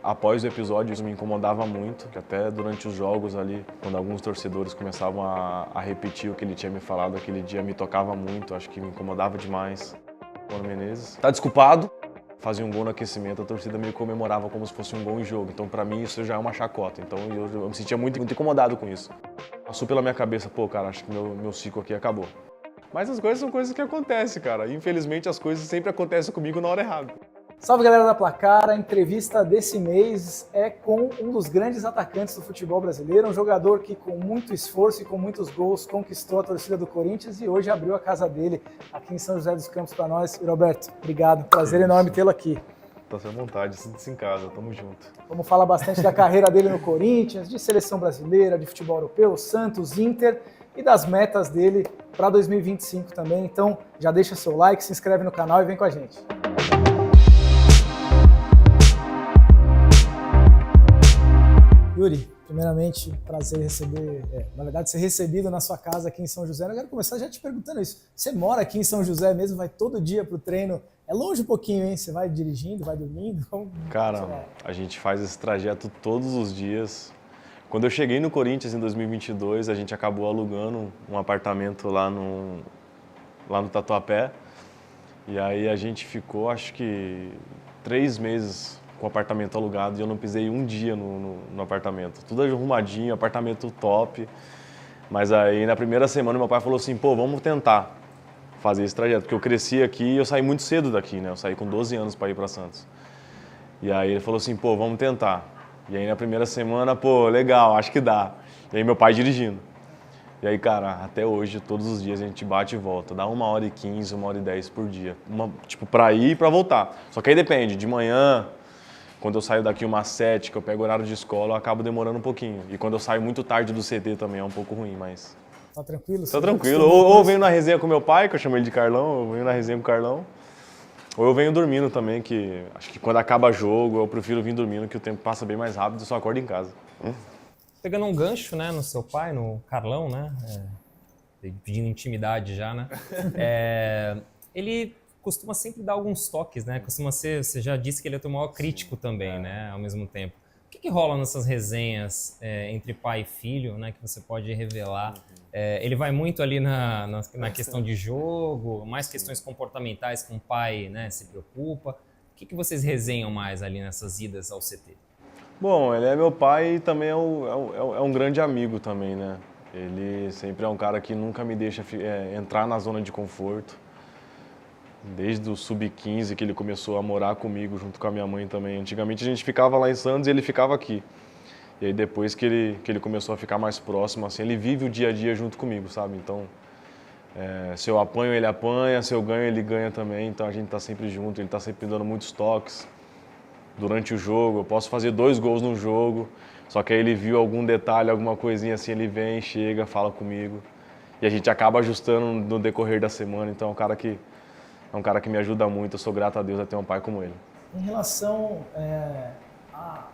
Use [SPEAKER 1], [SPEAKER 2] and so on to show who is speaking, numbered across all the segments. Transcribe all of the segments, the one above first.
[SPEAKER 1] Após o episódio, isso me incomodava muito, que até durante os jogos ali, quando alguns torcedores começavam a repetir o que ele tinha me falado aquele dia, me tocava muito, acho que me incomodava demais. Mano Menezes tá desculpado, fazia um gol no aquecimento, a torcida meio comemorava como se fosse um gol em jogo, então pra mim isso já é uma chacota, então eu me sentia muito incomodado com isso. Passou pela minha cabeça, pô, cara, acho que meu ciclo aqui acabou. Mas as coisas são coisas que acontecem, cara, infelizmente as coisas sempre acontecem comigo na hora errada.
[SPEAKER 2] Salve, galera da Placar, a entrevista desse mês é com um dos grandes atacantes do futebol brasileiro, um jogador que com muito esforço e com muitos gols conquistou a torcida do Corinthians e hoje abriu a casa dele aqui em São José dos Campos para nós. Roberto, obrigado, prazer enorme tê-lo aqui.
[SPEAKER 1] Tá à vontade, sinta-se em casa, tamo junto.
[SPEAKER 2] Vamos falar bastante da carreira dele no Corinthians, de seleção brasileira, de futebol europeu, Santos, Inter e das metas dele para 2025 também. Então já deixa seu like, se inscreve no canal e vem com a gente. Yuri, primeiramente, prazer receber, na verdade, ser recebido na sua casa aqui em São José. Eu quero começar já te perguntando isso. Você mora aqui em São José mesmo, vai todo dia pro treino? É longe um pouquinho, hein? Você vai dirigindo, vai dormindo?
[SPEAKER 1] Cara, a gente faz esse trajeto todos os dias. Quando eu cheguei no Corinthians em 2022, a gente acabou alugando um apartamento lá no Tatuapé. E aí a gente ficou, acho que 3 meses com o apartamento alugado e eu não pisei um dia no apartamento. Tudo arrumadinho, apartamento top. Mas aí na primeira semana meu pai falou assim, pô, vamos tentar fazer esse trajeto. Porque eu cresci aqui e eu saí muito cedo daqui, né? Eu saí com 12 anos para ir para Santos. E aí ele falou assim, pô, vamos tentar. E aí na primeira semana, pô, legal, acho que dá. E aí meu pai dirigindo. E aí, cara, até hoje, todos os dias a gente bate e volta. Dá 1h15, 1h10 por dia. Tipo, pra ir e pra voltar. Só que aí depende, de manhã, quando eu saio daqui umas 7, que eu pego horário de escola, eu acabo demorando um pouquinho. E quando eu saio muito tarde do CT também é um pouco ruim, mas...
[SPEAKER 2] Tá tranquilo?
[SPEAKER 1] Tá tranquilo. Ou eu venho na resenha com meu pai, que eu chamo ele de Carlão, eu venho na resenha com o Carlão. Ou eu venho dormindo também, que acho que quando acaba jogo, eu prefiro vir dormindo, que o tempo passa bem mais rápido e só acordo em casa.
[SPEAKER 3] Pegando um gancho, né, no seu pai, no Carlão, né, pedindo intimidade já, né, ele costuma sempre dar alguns toques, né, costuma ser, você já disse que ele é o teu maior crítico também, né, ao mesmo tempo. O que rola nessas resenhas entre pai e filho, né, que você pode revelar? Ele vai muito ali na questão de jogo, mais questões comportamentais que um pai, né, se preocupa. O que vocês resenham mais ali nessas idas ao CT?
[SPEAKER 1] Bom, ele é meu pai e também é um grande amigo também, né? Ele sempre é um cara que nunca me deixa entrar na zona de conforto. Desde o sub-15 que ele começou a morar comigo junto com a minha mãe também. Antigamente a gente ficava lá em Santos e ele ficava aqui. E aí depois que ele começou a ficar mais próximo, assim, ele vive o dia a dia junto comigo, sabe? Então, se eu apanho, ele apanha, se eu ganho, ele ganha também. Então a gente tá sempre junto, ele tá sempre me dando muitos toques. Durante o jogo, eu posso fazer 2 gols no jogo, só que aí ele viu algum detalhe, alguma coisinha assim, ele vem, chega, fala comigo. E a gente acaba ajustando no decorrer da semana, então é um cara que me ajuda muito, eu sou grato a Deus a ter um pai como ele.
[SPEAKER 2] Em relação à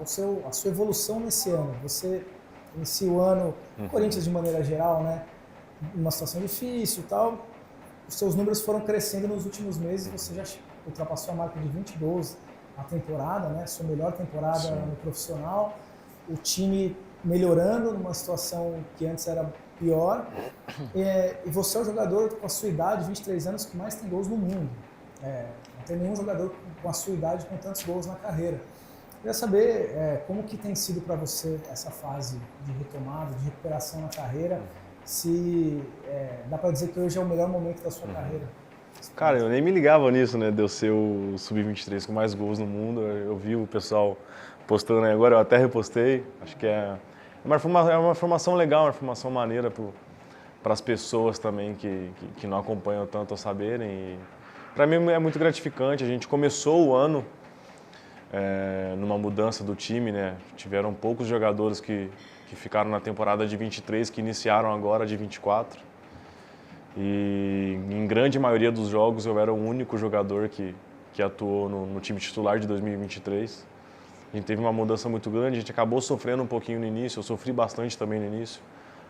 [SPEAKER 2] sua evolução nesse ano, você inicia o ano, Corinthians de maneira geral, né, numa situação difícil e tal, os seus números foram crescendo nos últimos meses, você já ultrapassou a marca de 20 gols a temporada, né? Sua melhor temporada Sim. no profissional, o time melhorando numa situação que antes era pior, e você é o jogador com a sua idade, 23 anos, que mais tem gols no mundo. Não tem nenhum jogador com a sua idade com tantos gols na carreira. Eu queria saber como que tem sido para você essa fase de retomada, de recuperação na carreira, se dá para dizer que hoje é o melhor momento da sua carreira.
[SPEAKER 1] Cara, eu nem me ligava nisso, né, de eu ser o Sub-23 com mais gols no mundo. Eu vi o pessoal postando aí agora, eu até repostei. Acho que é uma formação legal, uma formação maneira para as pessoas também que não acompanham tanto a saberem. Para mim é muito gratificante. A gente começou o ano numa mudança do time, né? Tiveram poucos jogadores que ficaram na temporada de 23, que iniciaram agora de 24. E em grande maioria dos jogos eu era o único jogador que atuou no time titular de 2023. A gente teve uma mudança muito grande, a gente acabou sofrendo um pouquinho no início, eu sofri bastante também no início.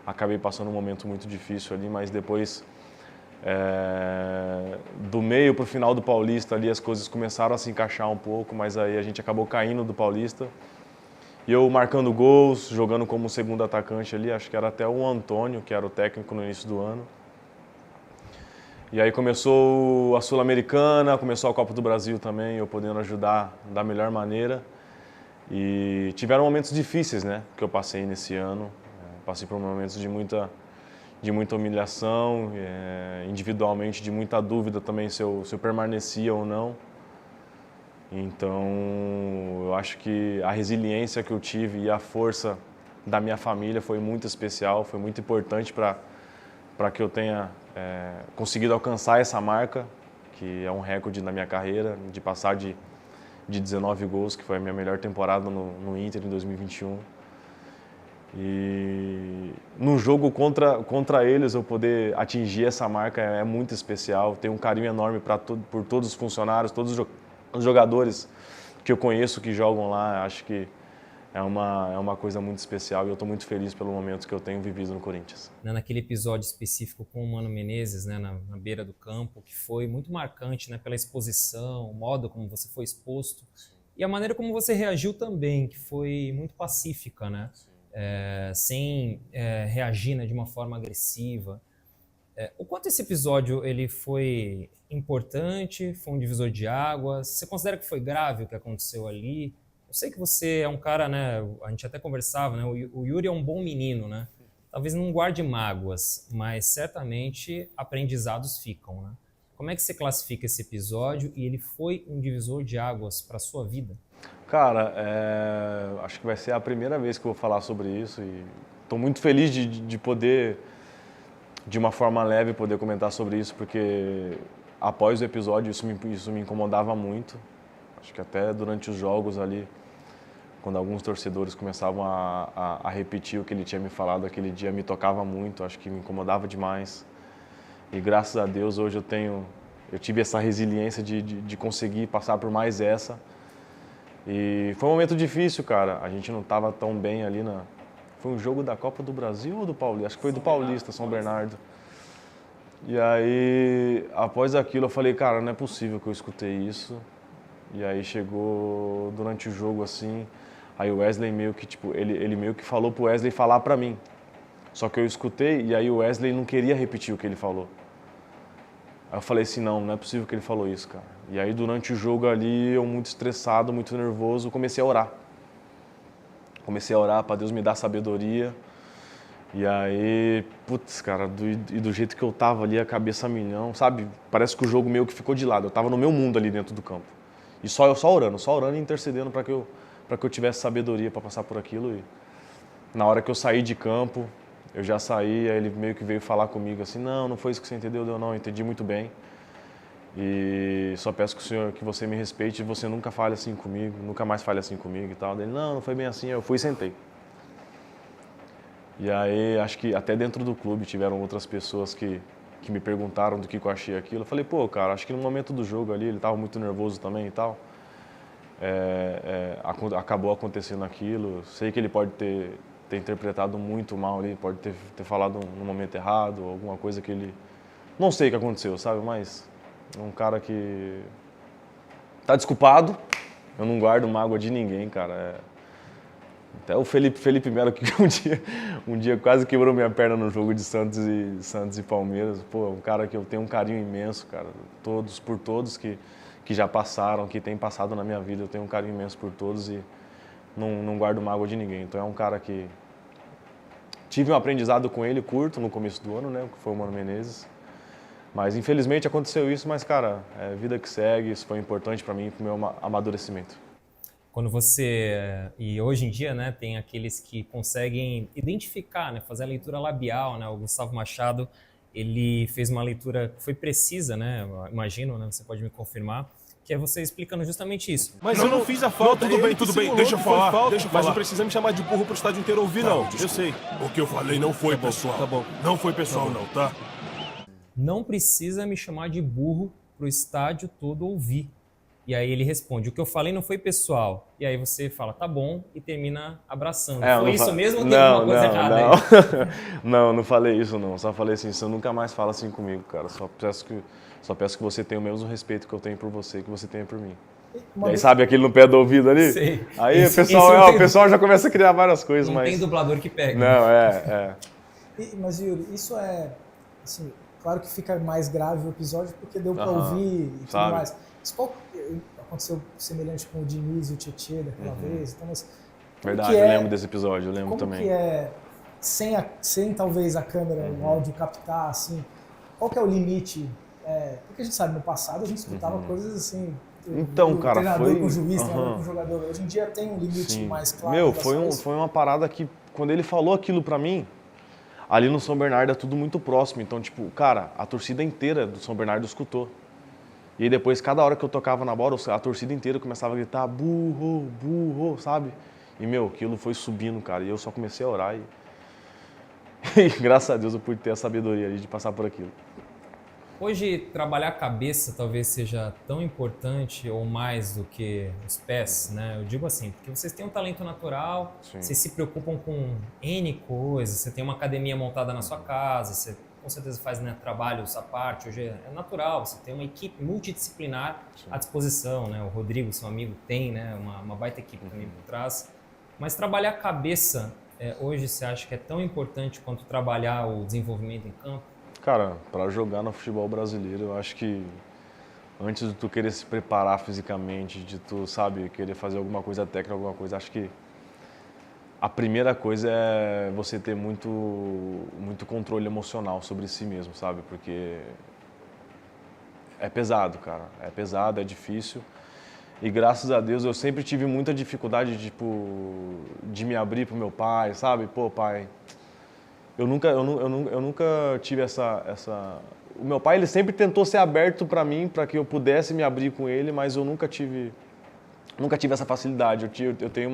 [SPEAKER 1] Acabei passando um momento muito difícil ali, mas depois Do meio para o final do Paulista ali as coisas começaram a se encaixar um pouco, mas aí a gente acabou caindo do Paulista. E eu marcando gols, jogando como segundo atacante ali, acho que era até o Antônio, que era o técnico no início do ano. E aí começou a Sul-Americana, começou a Copa do Brasil também, eu podendo ajudar da melhor maneira. E tiveram momentos difíceis, né, que eu passei nesse ano. Passei por momentos de muita humilhação, individualmente de muita dúvida também se eu permanecia ou não. Então, eu acho que a resiliência que eu tive e a força da minha família foi muito especial, foi muito importante para que eu tenha conseguido alcançar essa marca, que é um recorde na minha carreira, de passar de 19 gols, que foi a minha melhor temporada no Inter em 2021. E no jogo contra eles, eu poder atingir essa marca é muito especial. Tenho um carinho enorme por todos os funcionários, todos os jogadores que eu conheço que jogam lá. Acho que é uma coisa muito especial e eu estou muito feliz pelo momento que eu tenho vivido no Corinthians.
[SPEAKER 3] Naquele episódio específico com o Mano Menezes, né, na beira do campo, que foi muito marcante, né, pela exposição, o modo como você foi exposto e a maneira como você reagiu também, que foi muito pacífica, né? Sem reagir, né, de uma forma agressiva. O quanto esse episódio ele foi importante, foi um divisor de águas? Você considera que foi grave o que aconteceu ali? Eu sei que você é um cara, né, a gente até conversava, né, o Yuri é um bom menino, né? Talvez não guarde mágoas, mas certamente aprendizados ficam, né? Como é que você classifica esse episódio e ele foi um divisor de águas para a sua vida?
[SPEAKER 1] Cara, acho que vai ser a primeira vez que eu vou falar sobre isso e estou muito feliz de poder, de uma forma leve, poder comentar sobre isso, porque após o episódio isso me incomodava muito. Acho que até durante os jogos ali, quando alguns torcedores começavam a repetir o que ele tinha me falado aquele dia, me tocava muito, acho que me incomodava demais. E graças a Deus hoje eu tive essa resiliência de conseguir passar por mais essa. E foi um momento difícil, cara. A gente não estava tão bem ali Foi um jogo da Copa do Brasil ou do Paulista? Acho que foi do Paulista, São Bernardo. E aí, após aquilo, eu falei, cara, não é possível que eu escutei isso. E aí chegou durante o jogo, assim, aí o Wesley meio que, tipo, ele meio que falou pro Wesley falar pra mim. Só que eu escutei e aí o Wesley não queria repetir o que ele falou. Aí eu falei assim, não é possível que ele falou isso, cara. E aí durante o jogo ali, eu muito estressado, muito nervoso, comecei a orar. Comecei a orar para Deus me dar sabedoria. E aí, putz, cara, do jeito que eu tava ali, a cabeça a milhão, sabe? Parece que o jogo meio que ficou de lado. Eu tava no meu mundo ali dentro do campo. E só orando e intercedendo para que eu tivesse sabedoria para passar por aquilo. E na hora que eu saí de campo, eu já saí, aí ele meio que veio falar comigo assim, não foi isso que você entendeu, eu entendi muito bem. E só peço que você me respeite e você nunca fale assim comigo, nunca mais fale assim comigo e tal. Ele, não foi bem assim, eu fui e sentei. E aí, acho que até dentro do clube tiveram outras pessoas que me perguntaram do que eu achei aquilo. Eu falei, pô, cara, acho que no momento do jogo ali, ele estava muito nervoso também e tal. Acabou acontecendo aquilo. Sei que ele pode ter interpretado muito mal ali, pode ter falado no momento errado, alguma coisa que ele... Não sei o que aconteceu, sabe? Mas é um cara que tá desculpado. Eu não guardo mágoa de ninguém, cara. Até o Felipe Melo, que um dia quase quebrou minha perna no jogo de Santos e Palmeiras. Pô, um cara que eu tenho um carinho imenso, cara. Por todos que já passaram, que têm passado na minha vida. Eu tenho um carinho imenso por todos e não guardo mágoa de ninguém. Então é um cara que... Tive um aprendizado com ele curto no começo do ano, né? Que foi o Mano Menezes. Mas infelizmente aconteceu isso, mas cara, é vida que segue. Isso foi importante para mim, pro meu amadurecimento.
[SPEAKER 3] Quando você, e hoje em dia, né, tem aqueles que conseguem identificar, né, fazer a leitura labial, né, o Gustavo Machado, ele fez uma leitura que foi precisa, né, imagino, né, você pode me confirmar, que é você explicando justamente isso.
[SPEAKER 4] Mas eu não fiz a falta.
[SPEAKER 5] Não, tudo bem, deixa eu falar.
[SPEAKER 4] Mas não precisa me chamar de burro pro estádio inteiro ouvir, não.
[SPEAKER 5] Desculpa.
[SPEAKER 4] Eu sei.
[SPEAKER 5] O que eu falei não foi pessoal.
[SPEAKER 4] Tá bom.
[SPEAKER 5] Não foi pessoal não, tá?
[SPEAKER 3] Não precisa me chamar de burro pro estádio todo ouvir. E aí ele responde, o que eu falei não foi pessoal. E aí você fala, tá bom, e termina abraçando.
[SPEAKER 1] Eu
[SPEAKER 3] Foi
[SPEAKER 1] não
[SPEAKER 3] isso mesmo ou tem
[SPEAKER 1] não,
[SPEAKER 3] alguma coisa
[SPEAKER 1] não,
[SPEAKER 3] errada
[SPEAKER 1] não.
[SPEAKER 3] aí?
[SPEAKER 1] Não falei isso não. Só falei assim, você nunca mais fala assim comigo, cara. Só peço que você tenha o mesmo respeito que eu tenho por você, que você tenha por mim. E aí sabe aquele no pé do ouvido ali?
[SPEAKER 3] Sei.
[SPEAKER 1] Aí
[SPEAKER 3] Esse
[SPEAKER 1] o pessoal já começa a criar várias coisas,
[SPEAKER 3] Não
[SPEAKER 1] mas...
[SPEAKER 3] tem dublador que pega.
[SPEAKER 1] Não,
[SPEAKER 2] Mas, Yuri, isso é, assim, claro que fica mais grave o episódio porque deu para ouvir e tudo
[SPEAKER 1] sabe.
[SPEAKER 2] mais. Mas aconteceu semelhante com o Diniz e o Tietê daquela vez? Então, mas,
[SPEAKER 1] Verdade, eu lembro desse episódio, eu lembro
[SPEAKER 2] como
[SPEAKER 1] também.
[SPEAKER 2] que é, sem talvez a câmera, o áudio captar, assim, qual que é o limite? Porque a gente sabe, no passado a gente escutava coisas assim...
[SPEAKER 1] Então, cara,
[SPEAKER 2] treinador
[SPEAKER 1] foi...
[SPEAKER 2] com o juiz, treinador com o jogador. Hoje em dia tem um limite mais claro.
[SPEAKER 1] Meu, foi uma parada que, quando ele falou aquilo pra mim, ali no São Bernardo é tudo muito próximo. Então, tipo, cara, a torcida inteira do São Bernardo escutou. E aí depois, cada hora que eu tocava na bola, a torcida inteira começava a gritar burro, burro, sabe? E, meu, aquilo foi subindo, cara. E eu só comecei a orar e graças a Deus eu pude ter a sabedoria ali de passar por aquilo.
[SPEAKER 3] Hoje, trabalhar a cabeça talvez seja tão importante ou mais do que os pés, né? Eu digo assim, porque vocês têm um talento natural, vocês se preocupam com N coisas, você tem uma academia montada na sua casa, você com certeza faz, né, trabalhos à parte, hoje é natural, você tem uma equipe multidisciplinar à disposição, né? O Rodrigo, seu amigo, tem, né, uma baita equipe também por trás. Mas trabalhar a cabeça, hoje você acha que é tão importante quanto trabalhar o desenvolvimento em campo?
[SPEAKER 1] Cara, para jogar no futebol brasileiro, eu acho que antes de tu querer se preparar fisicamente, de tu, sabe, querer fazer alguma coisa técnica, alguma coisa, acho que a primeira coisa é você ter muito controle emocional sobre si mesmo, sabe? Porque é pesado, cara. É pesado, é difícil. E graças a Deus eu sempre tive muita dificuldade, tipo, de me abrir pro meu pai, sabe? Pô, pai... Eu nunca tive essa... O meu pai, ele sempre tentou ser aberto para mim, para que eu pudesse me abrir com ele, mas eu nunca tive essa facilidade. Eu tenho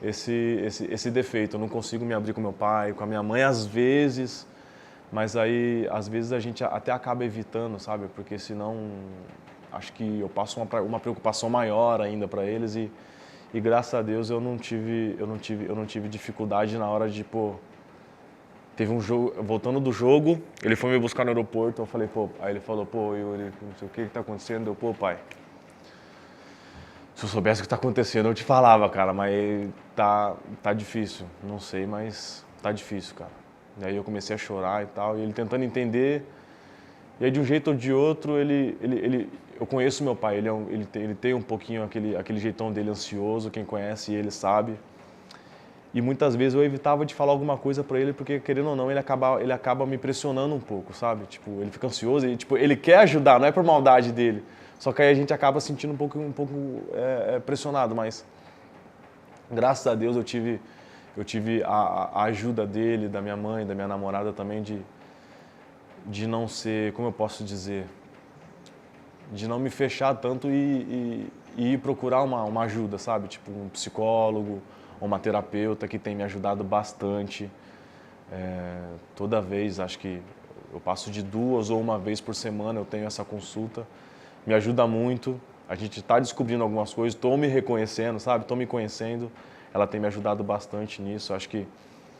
[SPEAKER 1] esse defeito, eu não consigo me abrir com meu pai, com a minha mãe às vezes, mas aí às vezes a gente até acaba evitando, sabe? Porque senão acho que eu passo uma preocupação maior ainda para eles e graças a Deus eu não tive dificuldade na hora de, pô... Teve um jogo, voltando do jogo, ele foi me buscar no aeroporto, eu falei, pô, aí ele falou, pô, Yuri, não sei o que tá acontecendo, pô, pai, se eu soubesse o que tá acontecendo, eu te falava, cara, mas tá difícil, não sei, mas tá difícil, cara. E aí eu comecei a chorar e tal, e ele tentando entender, e aí de um jeito ou de outro, eu conheço meu pai, ele tem um pouquinho aquele jeitão dele ansioso, quem conhece ele sabe. E muitas vezes eu evitava de falar alguma coisa pra ele, porque querendo ou não, ele acaba me pressionando um pouco, sabe? Tipo, ele fica ansioso, ele quer ajudar, não é por maldade dele. Só que aí a gente acaba sentindo um pouco pressionado, mas graças a Deus eu tive a ajuda dele, da minha mãe, da minha namorada também, de não ser, como eu posso dizer, de não me fechar tanto e ir procurar uma ajuda, sabe? Tipo, um psicólogo, uma terapeuta que tem me ajudado bastante. Toda vez, acho que eu passo de 2 ou 1 vez por semana, eu tenho essa consulta. Me ajuda muito. A gente está descobrindo algumas coisas, estou me reconhecendo, sabe? Estou me conhecendo. Ela tem me ajudado bastante nisso. Acho que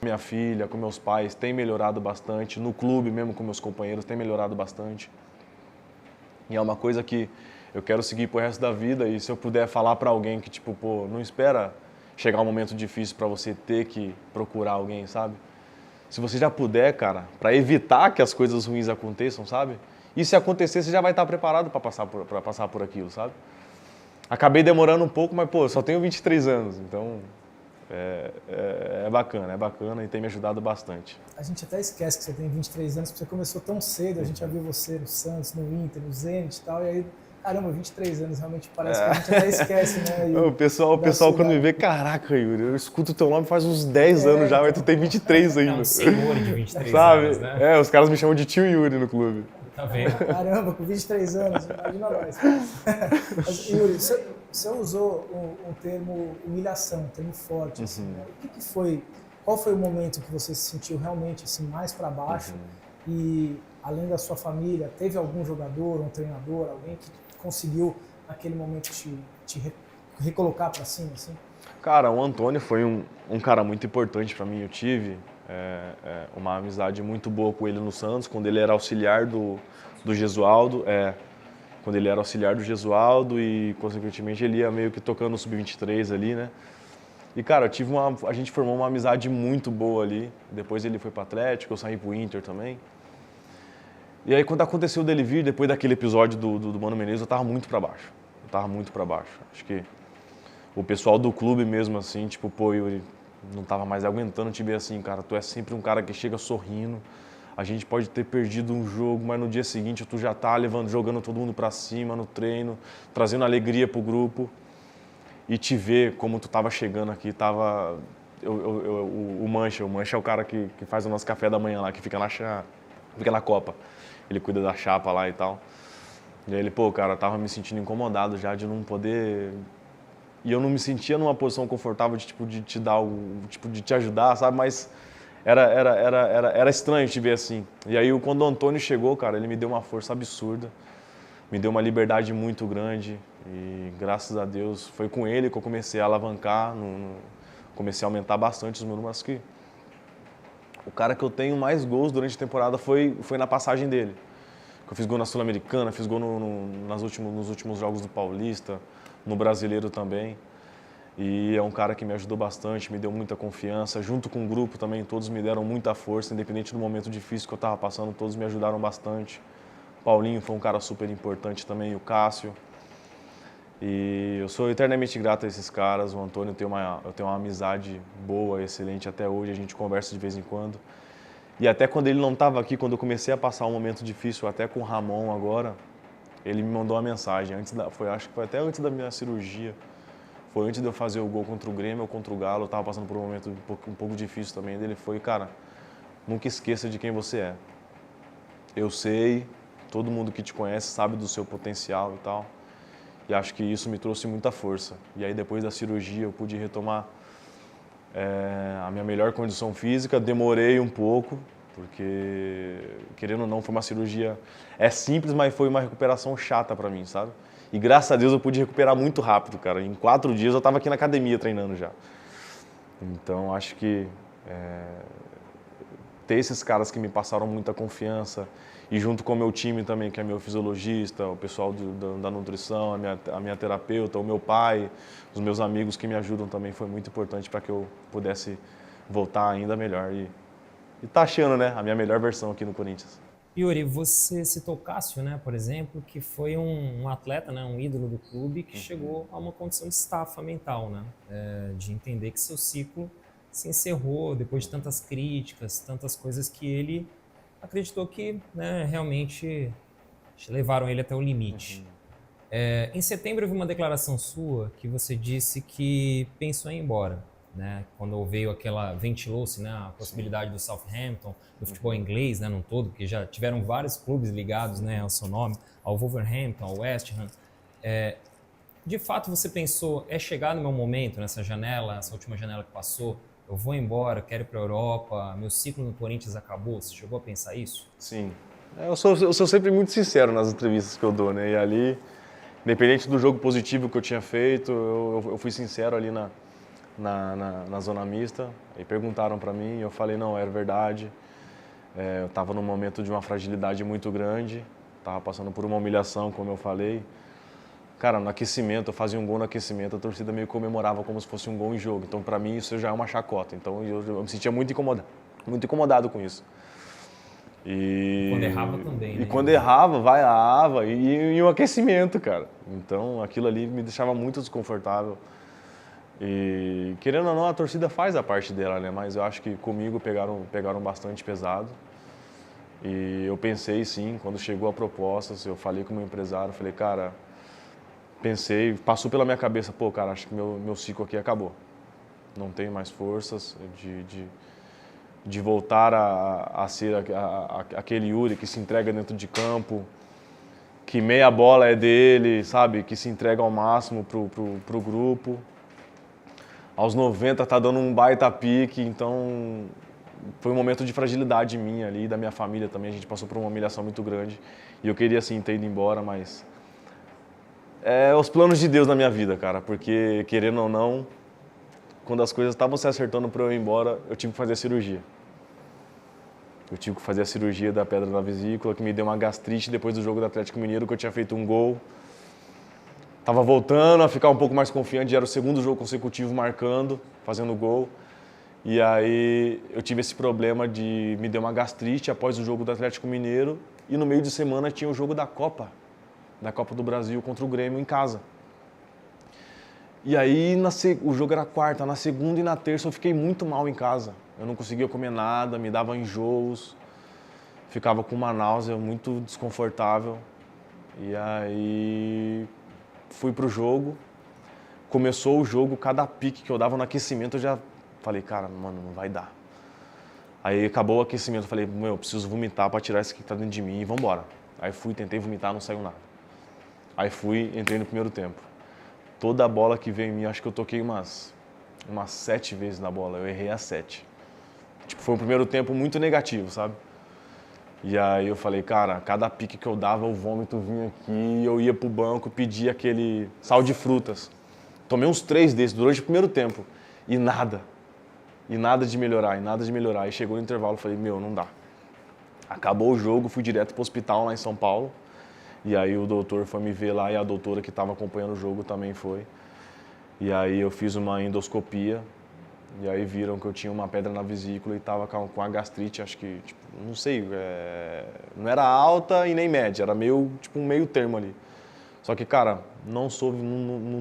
[SPEAKER 1] minha filha, com meus pais, tem melhorado bastante. No clube, mesmo com meus companheiros, tem melhorado bastante. E é uma coisa que eu quero seguir pro resto da vida. E se eu puder falar para alguém que, tipo, pô, não espera chegar um momento difícil para você ter que procurar alguém, sabe? Se você já puder, cara, para evitar que as coisas ruins aconteçam, sabe? E se acontecer, você já vai estar preparado para passar por aquilo, sabe? Acabei demorando um pouco, mas, pô, eu só tenho 23 anos, então é bacana e tem me ajudado bastante.
[SPEAKER 2] A gente até esquece que você tem 23 anos, porque você começou tão cedo, a gente já viu você no Santos, no Inter, no Zenit e tal, e aí... Caramba, 23 anos, realmente parece que a gente até esquece, né?
[SPEAKER 1] O pessoal quando me vê, caraca, Yuri, eu escuto o teu nome faz uns 10 anos já, mas tu tem 23 ainda.
[SPEAKER 3] É um senhor de 23
[SPEAKER 1] sabe?
[SPEAKER 3] anos, né?
[SPEAKER 1] Os caras me chamam de tio Yuri no clube.
[SPEAKER 3] Tá vendo?
[SPEAKER 2] Caramba, com 23 anos, imagina nós. Mas, Yuri, você usou um termo humilhação, um termo forte. Assim, né? O que foi, qual foi o momento que você se sentiu realmente assim, mais para baixo? E, além da sua família, teve algum jogador, um treinador, alguém que conseguiu naquele momento te recolocar para cima, assim?
[SPEAKER 1] Cara, o Antônio foi um cara muito importante para mim. Eu tive uma amizade muito boa com ele no Santos, quando ele era auxiliar do Gesualdo. Quando ele era auxiliar do Gesualdo e, consequentemente, ele ia meio que tocando o Sub-23 ali, né? E, cara, a gente formou uma amizade muito boa ali. Depois ele foi pro Atlético, eu saí pro Inter também. E aí, quando aconteceu dele vir, depois daquele episódio do Mano Menezes, eu tava muito pra baixo. Acho que o pessoal do clube mesmo, assim, tipo, pô, Yuri, não tava mais aguentando te ver assim, cara. Tu é sempre um cara que chega sorrindo. A gente pode ter perdido um jogo, mas no dia seguinte tu já tá jogando todo mundo pra cima no treino, trazendo alegria pro grupo. E te ver como tu tava chegando aqui, o Mancha é o cara que faz o nosso café da manhã lá, que fica na copa. Ele cuida da chapa lá e tal. E aí ele, pô, cara, tava me sentindo incomodado já de não poder... E eu não me sentia numa posição confortável de te dar de te ajudar, sabe? Mas era estranho te ver assim. E aí quando o Antônio chegou, cara, ele me deu uma força absurda, me deu uma liberdade muito grande. E graças a Deus foi com ele que eu comecei a alavancar, comecei a aumentar bastante os meus números. Que o cara que eu tenho mais gols durante a temporada foi na passagem dele. Eu fiz gol na Sul-Americana, fiz gol nos últimos jogos do Paulista, no Brasileiro também. E é um cara que me ajudou bastante, me deu muita confiança. Junto com o grupo também, todos me deram muita força, independente do momento difícil que eu estava passando, todos me ajudaram bastante. O Paulinho foi um cara super importante também, o Cássio. E eu sou eternamente grato a esses caras. O Antônio, eu tenho uma amizade boa, excelente até hoje, a gente conversa de vez em quando. E até quando ele não estava aqui, quando eu comecei a passar um momento difícil, até com o Ramon agora, ele me mandou uma mensagem, acho que foi até antes da minha cirurgia. Foi antes de eu fazer o gol contra o Grêmio ou contra o Galo, eu estava passando por um momento um pouco difícil também. Ele foi, cara, nunca esqueça de quem você é. Eu sei, todo mundo que te conhece sabe do seu potencial e tal. E acho que isso me trouxe muita força. E aí depois da cirurgia eu pude retomar a minha melhor condição física. Demorei um pouco, porque querendo ou não foi uma cirurgia... É simples, mas foi uma recuperação chata para mim, sabe? E graças a Deus eu pude recuperar muito rápido, cara. Em 4 dias eu estava aqui na academia treinando já. Então acho que ter esses caras que me passaram muita confiança e junto com o meu time também, que é meu fisiologista, o pessoal da nutrição, a minha terapeuta, o meu pai, os meus amigos que me ajudam também, foi muito importante para que eu pudesse voltar ainda melhor e tá achando, né, a minha melhor versão aqui no Corinthians.
[SPEAKER 3] Yuri, você citou o Cássio, né, por exemplo, que foi um atleta, né, um ídolo do clube que chegou a uma condição de estafa mental, né, de entender que seu ciclo se encerrou depois de tantas críticas, tantas coisas que ele acreditou que, né, realmente levaram ele até o limite. Em setembro eu vi uma declaração sua que você disse que pensou em ir embora, né? Quando ventilou-se, né, a possibilidade do Southampton, do futebol inglês, né, num todo, porque já tiveram vários clubes ligados, né, ao seu nome, ao Wolverhampton, ao West Ham. De fato você pensou, chegar no meu momento, nessa janela, essa última janela que passou, eu vou embora, quero ir para a Europa, meu ciclo no Corinthians acabou? Você chegou a pensar isso?
[SPEAKER 1] Sim. Eu sou sempre muito sincero nas entrevistas que eu dou, né? E ali, independente do jogo positivo que eu tinha feito, eu fui sincero ali na zona mista. E perguntaram para mim, eu falei, não, era verdade. Eu estava num momento de uma fragilidade muito grande, estava passando por uma humilhação, como eu falei. Cara, no aquecimento, eu fazia um gol no aquecimento, a torcida meio comemorava como se fosse um gol em jogo. Então, para mim, isso já é uma chacota. Então, eu me sentia muito incomodado com isso.
[SPEAKER 3] E quando errava também, né?
[SPEAKER 1] E quando errava, vaiava, e o aquecimento, cara. Então, aquilo ali me deixava muito desconfortável. E, querendo ou não, a torcida faz a parte dela, né? Mas eu acho que comigo pegaram bastante pesado. E eu pensei, sim, quando chegou a proposta, eu falei com o meu empresário, falei, cara... Pensei, passou pela minha cabeça, pô, cara, acho que meu ciclo aqui acabou. Não tenho mais forças de voltar a ser aquele Yuri que se entrega dentro de campo, que meia bola é dele, sabe? Que se entrega ao máximo pro grupo. Aos 90 tá dando um baita pique, então foi um momento de fragilidade minha ali, da minha família também. A gente passou por uma humilhação muito grande e eu queria, assim, ter ido embora, mas... os planos de Deus na minha vida, cara, porque, querendo ou não, quando as coisas estavam se acertando para eu ir embora, eu tive que fazer a cirurgia. Eu tive que fazer a cirurgia da pedra na vesícula, que me deu uma gastrite depois do jogo do Atlético Mineiro, que eu tinha feito um gol. Tava voltando a ficar um pouco mais confiante, já era o segundo jogo consecutivo marcando, fazendo gol. E aí eu tive esse problema de me deu uma gastrite após o jogo do Atlético Mineiro e no meio de semana tinha o jogo da Copa do Brasil contra o Grêmio em casa. E aí o jogo era quarta, na segunda e na terça eu fiquei muito mal em casa. Eu não conseguia comer nada, me dava enjoos, ficava com uma náusea muito desconfortável. E aí fui pro jogo, começou o jogo, cada pique que eu dava no aquecimento eu já falei, cara, mano, não vai dar. Aí acabou o aquecimento, eu falei, meu, eu preciso vomitar pra tirar isso que tá dentro de mim e vambora. Aí fui, tentei vomitar, não saiu nada. Aí fui, entrei no primeiro tempo. Toda a bola que veio em mim, acho que eu toquei umas 7 vezes na bola, eu errei as 7. Tipo, foi um primeiro tempo muito negativo, sabe? E aí eu falei, cara, cada pique que eu dava, o vômito vinha aqui, eu ia pro banco, pedia aquele sal de frutas. Tomei uns 3 desses durante o primeiro tempo e nada. E nada de melhorar, e nada de melhorar. Aí chegou no intervalo, eu falei, meu, não dá. Acabou o jogo, fui direto pro hospital lá em São Paulo. E aí o doutor foi me ver lá e a doutora que estava acompanhando o jogo também foi. E aí eu fiz uma endoscopia. E aí viram que eu tinha uma pedra na vesícula e estava com a gastrite, acho que, tipo, não sei, não era alta e nem média, era meio, tipo, um meio termo ali. Só que, cara, não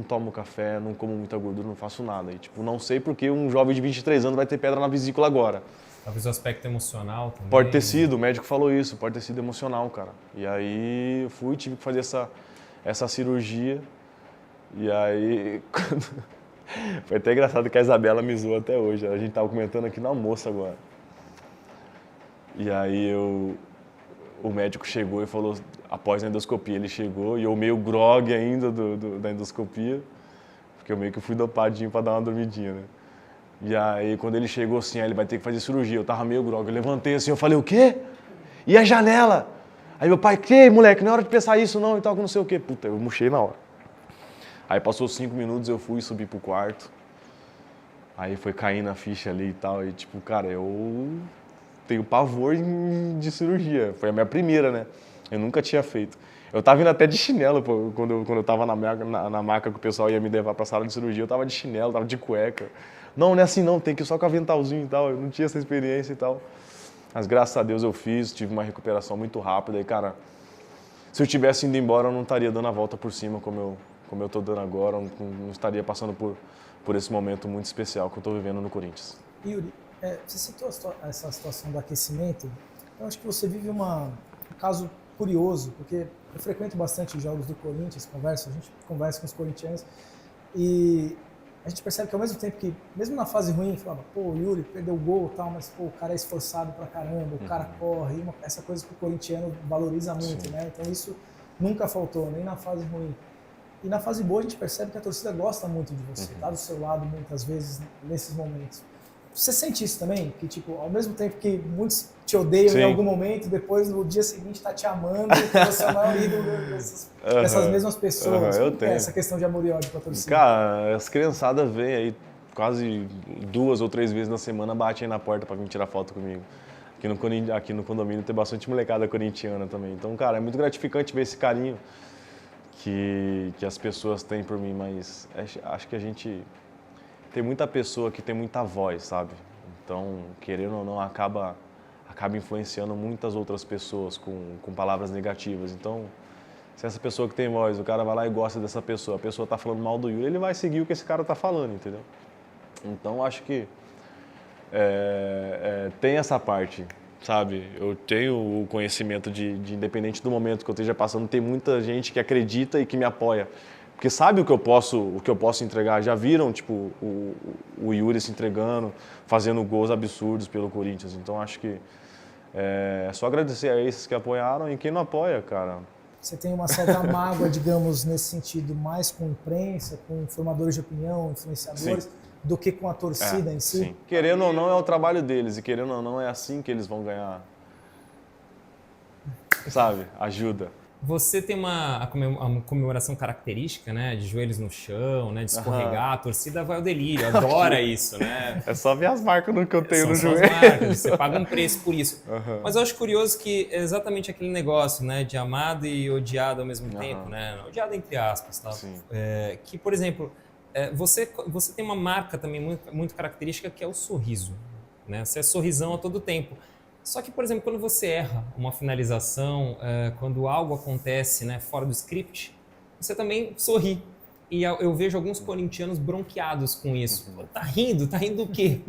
[SPEAKER 1] tomo café, não como muita gordura, não faço nada. E, tipo, não sei porque um jovem de 23 anos vai ter pedra na vesícula agora.
[SPEAKER 3] Talvez o aspecto emocional também.
[SPEAKER 1] Pode ter sido, o médico falou isso, pode ter sido emocional, cara. E aí eu fui, tive que fazer essa cirurgia. E aí, foi até engraçado que a Isabela me zoou até hoje. A gente tava comentando aqui no almoço agora. E aí o médico chegou e falou, após a endoscopia, ele chegou e eu meio grogue ainda da endoscopia, porque eu meio que fui dopadinho pra dar uma dormidinha, né? E aí quando ele chegou assim, ele vai ter que fazer cirurgia, eu tava meio grogue, eu levantei assim, eu falei, o quê? E a janela? Aí meu pai, que moleque, não é hora de pensar isso não, e tal, não sei o quê. Puta, eu murchei na hora. Aí passou 5 minutos, eu fui subir pro quarto. Aí foi caindo a ficha ali e tal. E tipo, cara, eu tenho pavor de cirurgia. Foi a minha primeira, né? Eu nunca tinha feito. Eu tava indo até de chinelo, pô, quando eu tava na maca que o pessoal ia me levar pra sala de cirurgia. Eu tava de chinelo, tava de cueca. Não é assim não, tem que ir só com aventalzinho e tal. Eu não tinha essa experiência e tal. Mas graças a Deus eu fiz, tive uma recuperação muito rápida. E cara, se eu tivesse indo embora, eu não estaria dando a volta por cima como eu estou dando agora, não estaria passando por esse momento muito especial que eu estou vivendo no Corinthians.
[SPEAKER 2] Yuri, você citou essa situação do aquecimento. Eu acho que você vive um caso curioso, porque eu frequento bastante os jogos do Corinthians, a gente conversa com os corintianos, e a gente percebe que ao mesmo tempo que, mesmo na fase ruim, falava, pô, o Yuri perdeu o gol e tal, mas pô, o cara é esforçado pra caramba, o cara corre, essa coisa que o corintiano valoriza muito, Sim. né? Então isso nunca faltou, nem na fase ruim. E na fase boa a gente percebe que a torcida gosta muito de você, tá do seu lado muitas vezes nesses momentos. Você sente isso também? Que tipo, ao mesmo tempo que muitos te odeiam Sim. em algum momento, depois no dia seguinte tá te amando, que você é o maior ídolo dessas mesmas pessoas.
[SPEAKER 1] Eu tenho.
[SPEAKER 2] Essa questão de amor e ódio com a torcida?
[SPEAKER 1] Cara, as criançadas vêm aí quase 2 ou 3 vezes na semana, batem aí na porta pra vir tirar foto comigo. Aqui no condomínio tem bastante molecada corintiana também. Então, cara, é muito gratificante ver esse carinho que as pessoas têm por mim, mas acho que a gente tem muita pessoa que tem muita voz, sabe? Então, querendo ou não, acaba influenciando muitas outras pessoas com palavras negativas. Então, se essa pessoa que tem voz, o cara vai lá e gosta dessa pessoa, a pessoa tá falando mal do Yuri, ele vai seguir o que esse cara tá falando, entendeu? Então, acho que tem essa parte, sabe? Eu tenho o conhecimento de independente do momento que eu esteja passando, tem muita gente que acredita e que me apoia. Porque sabe o que eu posso entregar. Já viram, tipo, o Yuri se entregando, fazendo gols absurdos pelo Corinthians. Então, acho que é só agradecer a esses que apoiaram e quem não apoia, cara.
[SPEAKER 2] Você tem uma certa mágoa, digamos, nesse sentido, mais com imprensa, com formadores de opinião, influenciadores, Sim. do que com a torcida em si?
[SPEAKER 1] Sim. Querendo ou não, é o trabalho deles. E querendo ou não, é assim que eles vão ganhar, sabe, ajuda.
[SPEAKER 3] Você tem uma comemoração característica, né? De joelhos no chão, né? De escorregar, a torcida vai ao delírio, adora isso, né?
[SPEAKER 1] É só ver as marcas que eu tenho
[SPEAKER 3] São
[SPEAKER 1] no
[SPEAKER 3] só as
[SPEAKER 1] joelho.
[SPEAKER 3] marcas, você paga um preço por isso. Mas eu acho curioso que é exatamente aquele negócio, né? De amado e odiado ao mesmo tempo, né? Odiado entre aspas, tá?
[SPEAKER 1] Sim.
[SPEAKER 3] Que, por exemplo, você tem uma marca também muito característica que é o sorriso, né? Você é sorrisão a todo tempo. Só que, por exemplo, quando você erra uma finalização, quando algo acontece, né, fora do script, você também sorri. E eu vejo alguns corintianos bronqueados com isso. Pô, tá rindo do quê?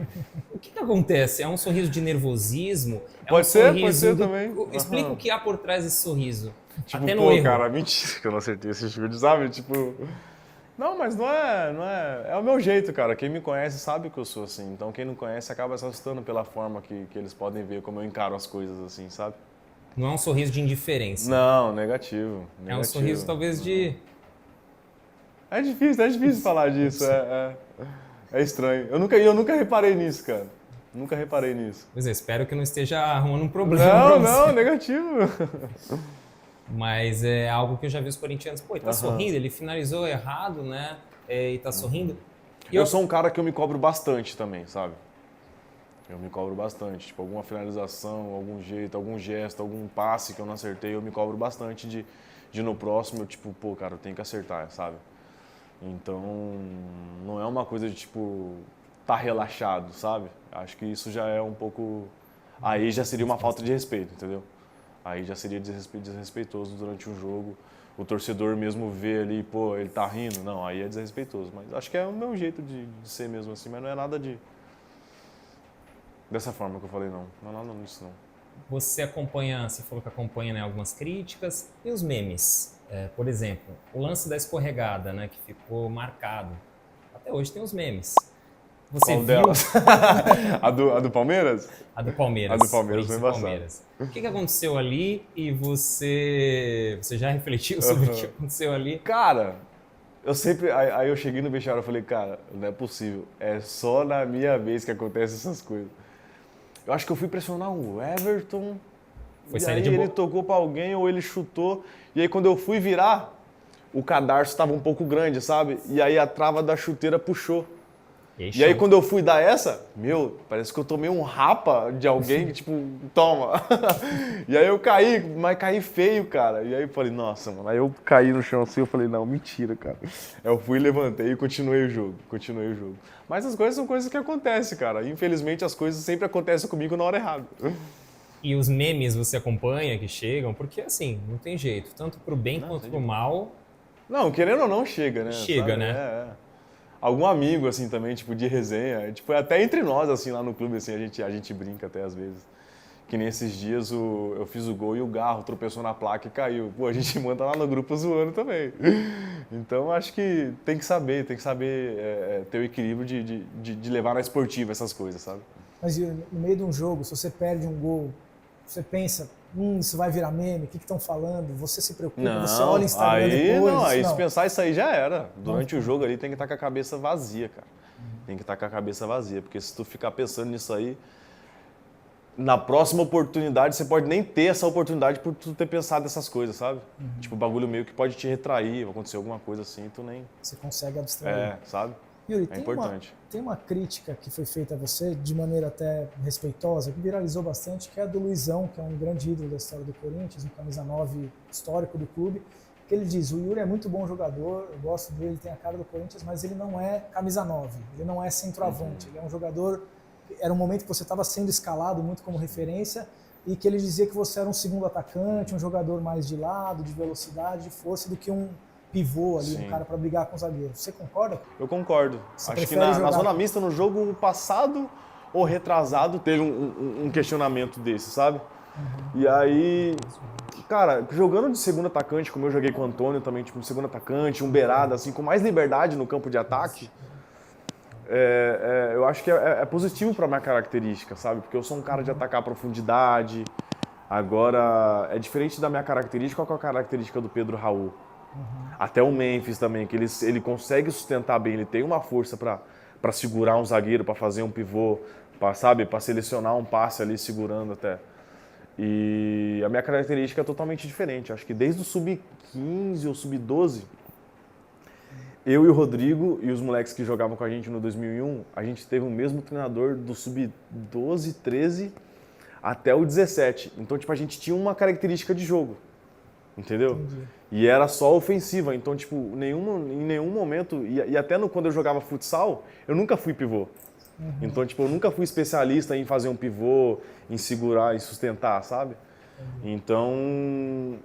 [SPEAKER 3] O que acontece? É um sorriso de nervosismo? É
[SPEAKER 1] Pode
[SPEAKER 3] um
[SPEAKER 1] ser
[SPEAKER 3] sorriso
[SPEAKER 1] também.
[SPEAKER 3] Explica o que há por trás desse sorriso.
[SPEAKER 1] Tipo,
[SPEAKER 3] até no
[SPEAKER 1] pô,
[SPEAKER 3] erro.
[SPEAKER 1] cara, mentira que eu não acertei esse chute, sabe? Tipo... Não, mas não é... É o meu jeito, cara. Quem me conhece sabe que eu sou assim. Então, quem não conhece acaba se assustando pela forma que eles podem ver como eu encaro as coisas, assim, sabe?
[SPEAKER 3] Não é um sorriso de indiferença.
[SPEAKER 1] Não, negativo.
[SPEAKER 3] É um sorriso, talvez, de...
[SPEAKER 1] É difícil falar disso. É estranho. Eu nunca reparei nisso, cara. Nunca reparei nisso.
[SPEAKER 3] Pois é, espero que eu não esteja arrumando um problema.
[SPEAKER 1] Não, negativo.
[SPEAKER 3] Mas é algo que eu já vi os corintianos. Pô, ele tá sorrindo, ele finalizou errado, né? E tá sorrindo. E
[SPEAKER 1] Eu sou um cara que eu me cobro bastante também, sabe? Eu me cobro bastante. Tipo, alguma finalização, algum jeito, algum gesto, algum passe que eu não acertei, eu me cobro bastante de no próximo, eu, tipo, pô, cara, eu tenho que acertar, sabe? Então, não é uma coisa de, tipo, tá relaxado, sabe? Acho que isso já é um pouco... Aí já seria uma falta de respeito, entendeu? Aí já seria desrespeitoso durante um jogo. O torcedor mesmo vê ali, pô, ele tá rindo. Não, aí é desrespeitoso. Mas acho que é o meu jeito de ser mesmo assim, mas não é nada dessa forma que eu falei, não. Não é nada disso, não.
[SPEAKER 3] Você falou que acompanha, né, algumas críticas. E os memes? Por exemplo, o lance da escorregada, né, que ficou marcado. Até hoje tem os memes. Você
[SPEAKER 1] Qual
[SPEAKER 3] viu?
[SPEAKER 1] delas? a do Palmeiras?
[SPEAKER 3] A do Palmeiras.
[SPEAKER 1] A do Palmeiras foi embaçado.
[SPEAKER 3] Palmeiras. O que aconteceu ali e você já refletiu sobre o que aconteceu ali?
[SPEAKER 1] Cara, aí eu cheguei no vestiário e falei, cara, não é possível. É só na minha vez que acontecem essas coisas. Eu acho que eu fui pressionar o Everton.
[SPEAKER 3] Foi
[SPEAKER 1] e
[SPEAKER 3] saída
[SPEAKER 1] aí
[SPEAKER 3] de bola.
[SPEAKER 1] ele tocou pra alguém ou ele chutou. E aí quando eu fui virar, o cadarço estava um pouco grande, sabe? E aí a trava da chuteira puxou. E aí quando eu fui dar essa, parece que eu tomei um rapa de alguém que tipo, toma. E aí eu caí, mas caí feio, cara. E aí eu falei, nossa, mano. Aí eu caí no chão assim, eu falei, não, mentira, cara. Aí eu fui, levantei e continuei o jogo. Mas as coisas são coisas que acontecem, cara. Infelizmente as coisas sempre acontecem comigo na hora errada.
[SPEAKER 3] E os memes você acompanha que chegam? Porque assim, não tem jeito. Tanto pro bem quanto pro mal.
[SPEAKER 1] Não, querendo ou não, chega, né?
[SPEAKER 3] Chega,
[SPEAKER 1] sabe?
[SPEAKER 3] né?
[SPEAKER 1] Algum amigo, assim, também, tipo, de resenha. Tipo, até entre nós, assim, lá no clube, assim, a gente brinca até às vezes. Que nesses dias eu fiz o gol e o Garro tropeçou na placa e caiu. Pô, a gente manda lá no grupo zoando também. Então, acho que tem que saber ter o equilíbrio de levar na esportiva essas coisas, sabe?
[SPEAKER 2] Mas no meio de um jogo, se você perde um gol, você pensa, isso vai virar meme, o que estão falando? Você se preocupa, você olha o Instagram depois?
[SPEAKER 1] Se pensar isso aí já era. Durante o jogo ali tem que estar com a cabeça vazia, cara. Tem que estar com a cabeça vazia, porque se tu ficar pensando nisso aí, na próxima oportunidade você pode nem ter essa oportunidade por tu ter pensado nessas coisas, sabe? Tipo, o bagulho meio que pode te retrair, vai acontecer alguma coisa assim, tu nem...
[SPEAKER 2] Você consegue abstrair.
[SPEAKER 1] Sabe?
[SPEAKER 2] Yuri,
[SPEAKER 1] É importante.
[SPEAKER 2] Tem uma crítica que foi feita a você, de maneira até respeitosa, que viralizou bastante, que é a do Luizão, que é um grande ídolo da história do Corinthians, um camisa 9 histórico do clube, que ele diz, o Yuri é muito bom jogador, eu gosto dele, ele tem a cara do Corinthians, mas ele não é camisa 9, ele não é centroavante, ele é um jogador... Era um momento que você estava sendo escalado muito como referência e que ele dizia que você era um segundo atacante, um jogador mais de lado, de velocidade, de força, do que um pivô ali, um cara para brigar com o zagueiro. Você concorda?
[SPEAKER 1] Eu concordo.
[SPEAKER 2] Você
[SPEAKER 1] Acho que
[SPEAKER 2] prefere
[SPEAKER 1] na
[SPEAKER 2] jogar-
[SPEAKER 1] zona mista, no jogo passado ou retrasado, teve um questionamento desse, sabe? E aí, cara, jogando de segundo atacante, como eu joguei com o Antônio também, tipo, um segundo atacante, um beirada, assim, com mais liberdade no campo de ataque, eu acho que é positivo para minha característica, sabe? Porque eu sou um cara de atacar a profundidade. Agora, é diferente da minha característica com a característica do Pedro Raul. Até o Memphis também, que ele consegue sustentar bem, ele tem uma força para segurar um zagueiro, para fazer um pivô, para selecionar um passe ali segurando até. E a minha característica é totalmente diferente. Acho que desde o sub-15 ou sub-12, eu e o Rodrigo e os moleques que jogavam com a gente no 2001, a gente teve o mesmo treinador do sub-12, 13 até o 17. Então, tipo, a gente tinha uma característica de jogo, entendeu?
[SPEAKER 2] Entendi.
[SPEAKER 1] E era só ofensiva. Então, tipo, em nenhum momento, e até quando eu jogava futsal, eu nunca fui pivô. Então, tipo, eu nunca fui especialista em fazer um pivô, em segurar, em sustentar, sabe? Então,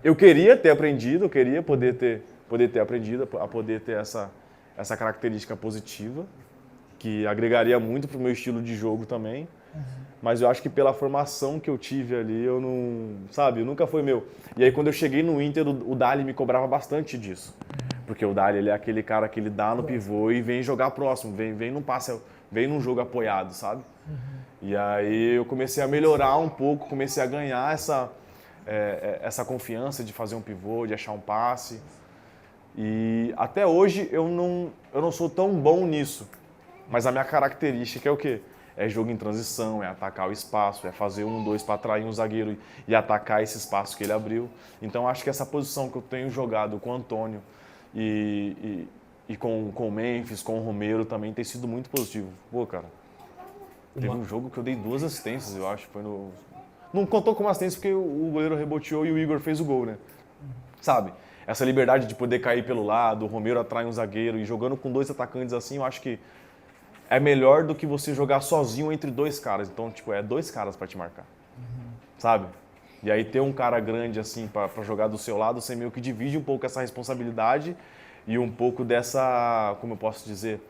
[SPEAKER 1] eu queria ter aprendido, eu queria poder ter aprendido, a poder ter essa característica positiva, que agregaria muito pro meu estilo de jogo também. Mas eu acho que pela formação que eu tive ali, eu não, sabe, nunca foi meu. E aí quando eu cheguei no Inter, o Dali me cobrava bastante disso. Porque o Dali, ele é aquele cara que ele dá no pivô e vem jogar próximo, vem num passe, vem num jogo apoiado, sabe? E aí eu comecei a melhorar um pouco, comecei a ganhar essa confiança de fazer um pivô, de achar um passe. E até hoje eu não sou tão bom nisso. Mas a minha característica é o quê? É jogo em transição, é atacar o espaço, é fazer 1, 2 para atrair um zagueiro e atacar esse espaço que ele abriu. Então acho que essa posição que eu tenho jogado com o Antônio e com o Memphis, com o Romero também tem sido muito positivo. Pô, cara, teve um jogo que eu dei 2 assistências, eu acho. Não contou como assistência porque o goleiro reboteou e o Igor fez o gol, né? Sabe? Essa liberdade de poder cair pelo lado, o Romero atrai um zagueiro e jogando com 2 atacantes assim, eu acho que é melhor do que você jogar sozinho entre 2 caras. Então, tipo, é 2 caras para te marcar, sabe? E aí ter um cara grande assim para jogar do seu lado, você meio que divide um pouco essa responsabilidade e um pouco dessa, como eu posso dizer,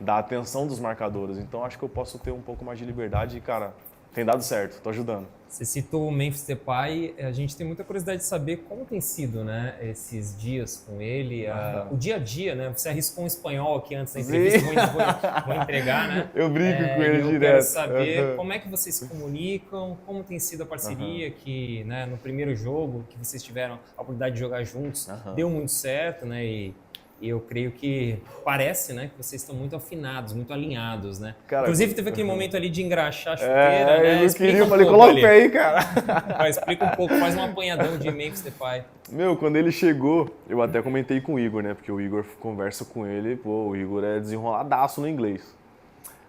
[SPEAKER 1] da atenção dos marcadores. Então, acho que eu posso ter um pouco mais de liberdade e, cara, tem dado certo, tô ajudando.
[SPEAKER 3] Você citou o Memphis Depay, a gente tem muita curiosidade de saber como tem sido, né, esses dias com ele, o dia a dia, né? Você arriscou um espanhol aqui antes da entrevista, vou entregar, né?
[SPEAKER 1] Eu brinco com ele
[SPEAKER 3] eu
[SPEAKER 1] direto.
[SPEAKER 3] Quero saber como é que vocês se comunicam, como tem sido a parceria que, né, no primeiro jogo que vocês tiveram a oportunidade de jogar juntos, deu muito certo, né? E eu creio que parece, né, que vocês estão muito afinados, muito alinhados, né?
[SPEAKER 1] Cara,
[SPEAKER 3] inclusive teve aquele momento ali de engraxar a chuteira, né?
[SPEAKER 1] Eu não queria, eu falei, coloca o pé aí, cara.
[SPEAKER 3] Explica um pouco, faz um apanhadão de Memphis Depay.
[SPEAKER 1] Meu, quando ele chegou, eu até comentei com o Igor, né? Porque o Igor conversa com ele, pô, o Igor é desenroladaço no inglês.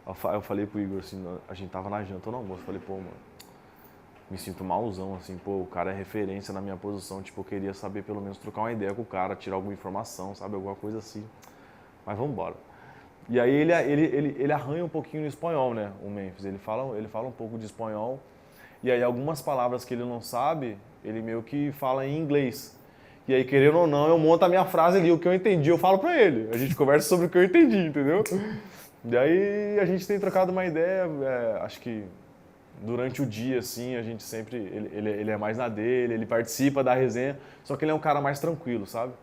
[SPEAKER 1] Eu falei pro Igor, assim, a gente tava na janta no almoço, eu falei, pô, mano, me sinto malzão, assim, pô, o cara é referência na minha posição, tipo, eu queria saber pelo menos trocar uma ideia com o cara, tirar alguma informação, sabe, alguma coisa assim. Mas vamos embora. E aí ele arranha um pouquinho no espanhol, né, o Memphis, ele fala um pouco de espanhol, e aí algumas palavras que ele não sabe, ele meio que fala em inglês. E aí, querendo ou não, eu monto a minha frase ali, o que eu entendi, eu falo pra ele. A gente conversa sobre o que eu entendi, entendeu? E aí a gente tem trocado uma ideia, acho que durante o dia, assim, a gente sempre, ele é mais na dele, ele participa da resenha, só que ele é um cara mais tranquilo, sabe?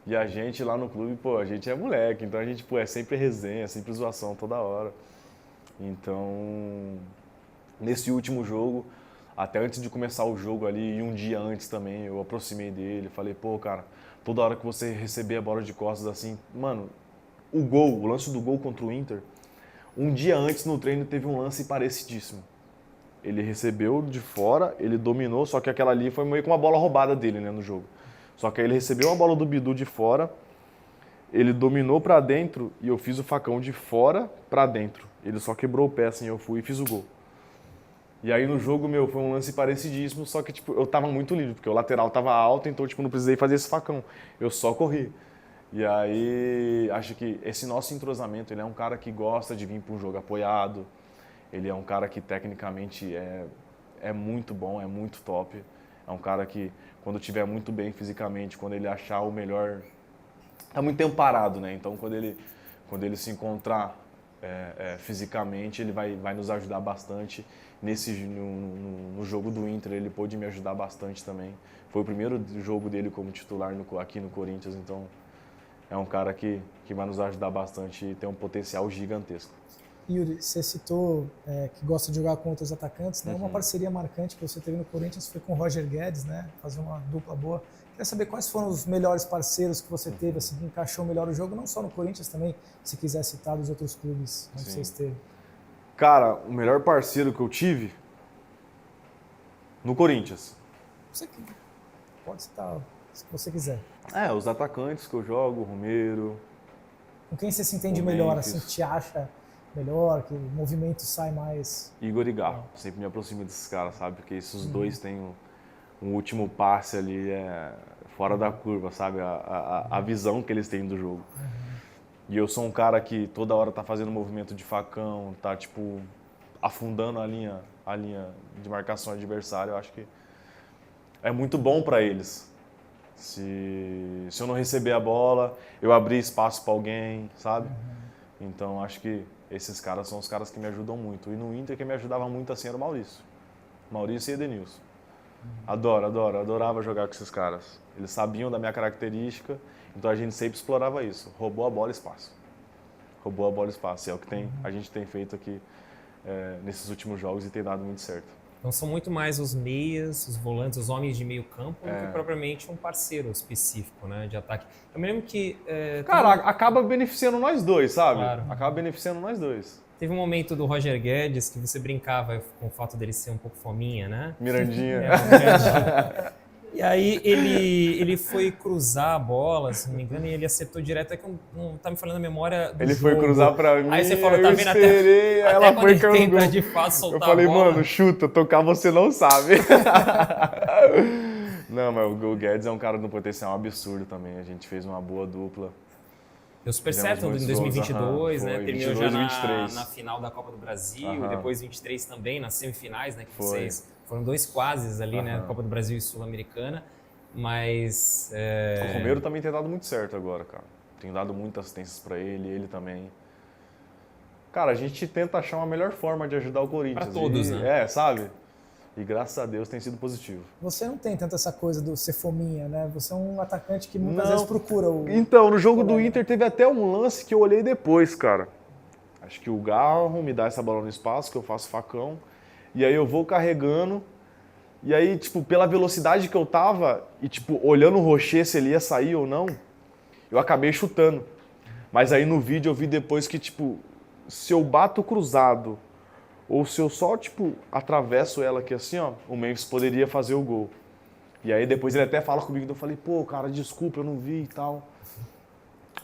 [SPEAKER 1] E a gente lá no clube, pô, a gente é moleque, então a gente, pô, é sempre resenha, é sempre zoação toda hora. Então, nesse último jogo, até antes de começar o jogo ali, e um dia antes também, eu aproximei dele, falei, pô, cara, toda hora que você receber a bola de costas assim, mano, o lance do gol contra o Inter, um dia antes no treino teve um lance parecidíssimo. Ele recebeu de fora, ele dominou, só que aquela ali foi meio que uma bola roubada dele, né, no jogo. Só que aí ele recebeu a bola do Bidu de fora, ele dominou pra dentro e eu fiz o facão de fora pra dentro. Ele só quebrou o pé assim, eu fui e fiz o gol. E aí no jogo, meu, foi um lance parecidíssimo, só que tipo, eu tava muito livre, porque o lateral tava alto, então tipo, não precisei fazer esse facão. Eu só corri. E aí, acho que esse nosso entrosamento, ele é um cara que gosta de vir para um jogo apoiado, ele é um cara que tecnicamente é muito bom, é muito top, é um cara que quando estiver muito bem fisicamente, quando ele achar o melhor, tá muito tempo parado, né? Então quando ele se encontrar fisicamente, ele vai nos ajudar bastante. No jogo do Inter, ele pôde me ajudar bastante também. Foi o primeiro jogo dele como titular aqui no Corinthians, então é um cara que vai nos ajudar bastante e tem um potencial gigantesco.
[SPEAKER 2] Yuri, você citou que gosta de jogar com outros atacantes, né? Uma parceria marcante que você teve no Corinthians foi com o Roger Guedes, né? Fazer uma dupla boa. Queria saber quais foram os melhores parceiros que você teve, assim, que encaixou melhor o jogo, não só no Corinthians também, se quiser citar dos outros clubes onde você esteve.
[SPEAKER 1] Cara, o melhor parceiro que eu tive, No Corinthians.
[SPEAKER 2] Você que pode citar, se você quiser.
[SPEAKER 1] Os atacantes que eu jogo, Romero.
[SPEAKER 2] Com quem você se entende
[SPEAKER 1] O
[SPEAKER 2] melhor,
[SPEAKER 1] Memphis.
[SPEAKER 2] assim, te acha melhor, que o movimento sai mais...
[SPEAKER 1] Igor e Garro. Sempre me aproximo desses caras, sabe? Porque esses dois têm um último passe ali fora da curva, sabe? A visão que eles têm do jogo. E eu sou um cara que toda hora tá fazendo movimento de facão, tá, tipo, afundando a linha de marcação adversária. Eu acho que é muito bom para eles. Se eu não receber a bola, eu abrir espaço para alguém, sabe? Então, acho que esses caras são os caras que me ajudam muito. E no Inter, quem me ajudava muito assim era o Maurício. Maurício e Edenilson. Adorava jogar com esses caras. Eles sabiam da minha característica, então a gente sempre explorava isso. Roubou a bola, espaço. Roubou a bola, espaço. E é o que a gente tem feito aqui nesses últimos jogos e tem dado muito certo.
[SPEAKER 3] Então são muito mais os meias, os volantes, os homens de meio campo, do que propriamente um parceiro específico, né, de ataque. Eu me lembro que...
[SPEAKER 1] Cara, acaba beneficiando nós dois, sabe?
[SPEAKER 3] Claro.
[SPEAKER 1] Acaba beneficiando nós dois.
[SPEAKER 3] Teve um momento do Roger Guedes que você brincava com o fato dele ser um pouco fominha, né?
[SPEAKER 1] Mirandinha.
[SPEAKER 3] E aí ele foi cruzar a bola, se não me engano, e ele acertou direto. É que não tá me falando a memória do
[SPEAKER 1] Ele
[SPEAKER 3] jogo.
[SPEAKER 1] foi cruzar pra mim,
[SPEAKER 3] aí você falou, tá
[SPEAKER 1] eu
[SPEAKER 3] vendo
[SPEAKER 1] esperei,
[SPEAKER 3] até
[SPEAKER 1] ela
[SPEAKER 3] quando
[SPEAKER 1] foi
[SPEAKER 3] ele
[SPEAKER 1] caindo no
[SPEAKER 3] tenta
[SPEAKER 1] gol.
[SPEAKER 3] de fato soltar
[SPEAKER 1] Eu falei,
[SPEAKER 3] a bola.
[SPEAKER 1] mano, chuta, tocar você não sabe. Não, mas o Guedes é um cara de um potencial absurdo também. A gente fez uma boa dupla.
[SPEAKER 3] Deu super
[SPEAKER 1] Fizemos
[SPEAKER 3] certo em
[SPEAKER 1] muitos
[SPEAKER 3] 2022,
[SPEAKER 1] gols,
[SPEAKER 3] né?
[SPEAKER 1] foi,
[SPEAKER 3] Terminou
[SPEAKER 1] 22,
[SPEAKER 3] já
[SPEAKER 1] 23.
[SPEAKER 3] na final da Copa do Brasil, e depois 23 também, nas semifinais, né? Que
[SPEAKER 1] Foi.
[SPEAKER 3] vocês foram dois quases ali, né? Copa do Brasil e Sul-Americana. Mas...
[SPEAKER 1] O Romero também tem dado muito certo agora, cara. Tem dado muitas assistências pra ele também. Cara, a gente tenta achar uma melhor forma de ajudar o Corinthians.
[SPEAKER 3] Pra todos, né?
[SPEAKER 1] Sabe? E graças a Deus tem sido positivo.
[SPEAKER 2] Você não tem tanto essa coisa do ser fominha, né? Você é um atacante que muitas vezes procura o...
[SPEAKER 1] Então, no jogo do Inter teve até um lance que eu olhei depois, cara. Acho que o Garro me dá essa bola no espaço, que eu faço facão. E aí eu vou carregando. E aí, tipo, pela velocidade que eu tava, e tipo, olhando o Rocher se ele ia sair ou não, eu acabei chutando. Mas aí no vídeo eu vi depois que, tipo, se eu bato cruzado, ou se eu só, tipo, atravesso ela aqui assim, ó, o Memphis poderia fazer o gol. E aí depois ele até fala comigo, então eu falei, pô, cara, desculpa, eu não vi e tal.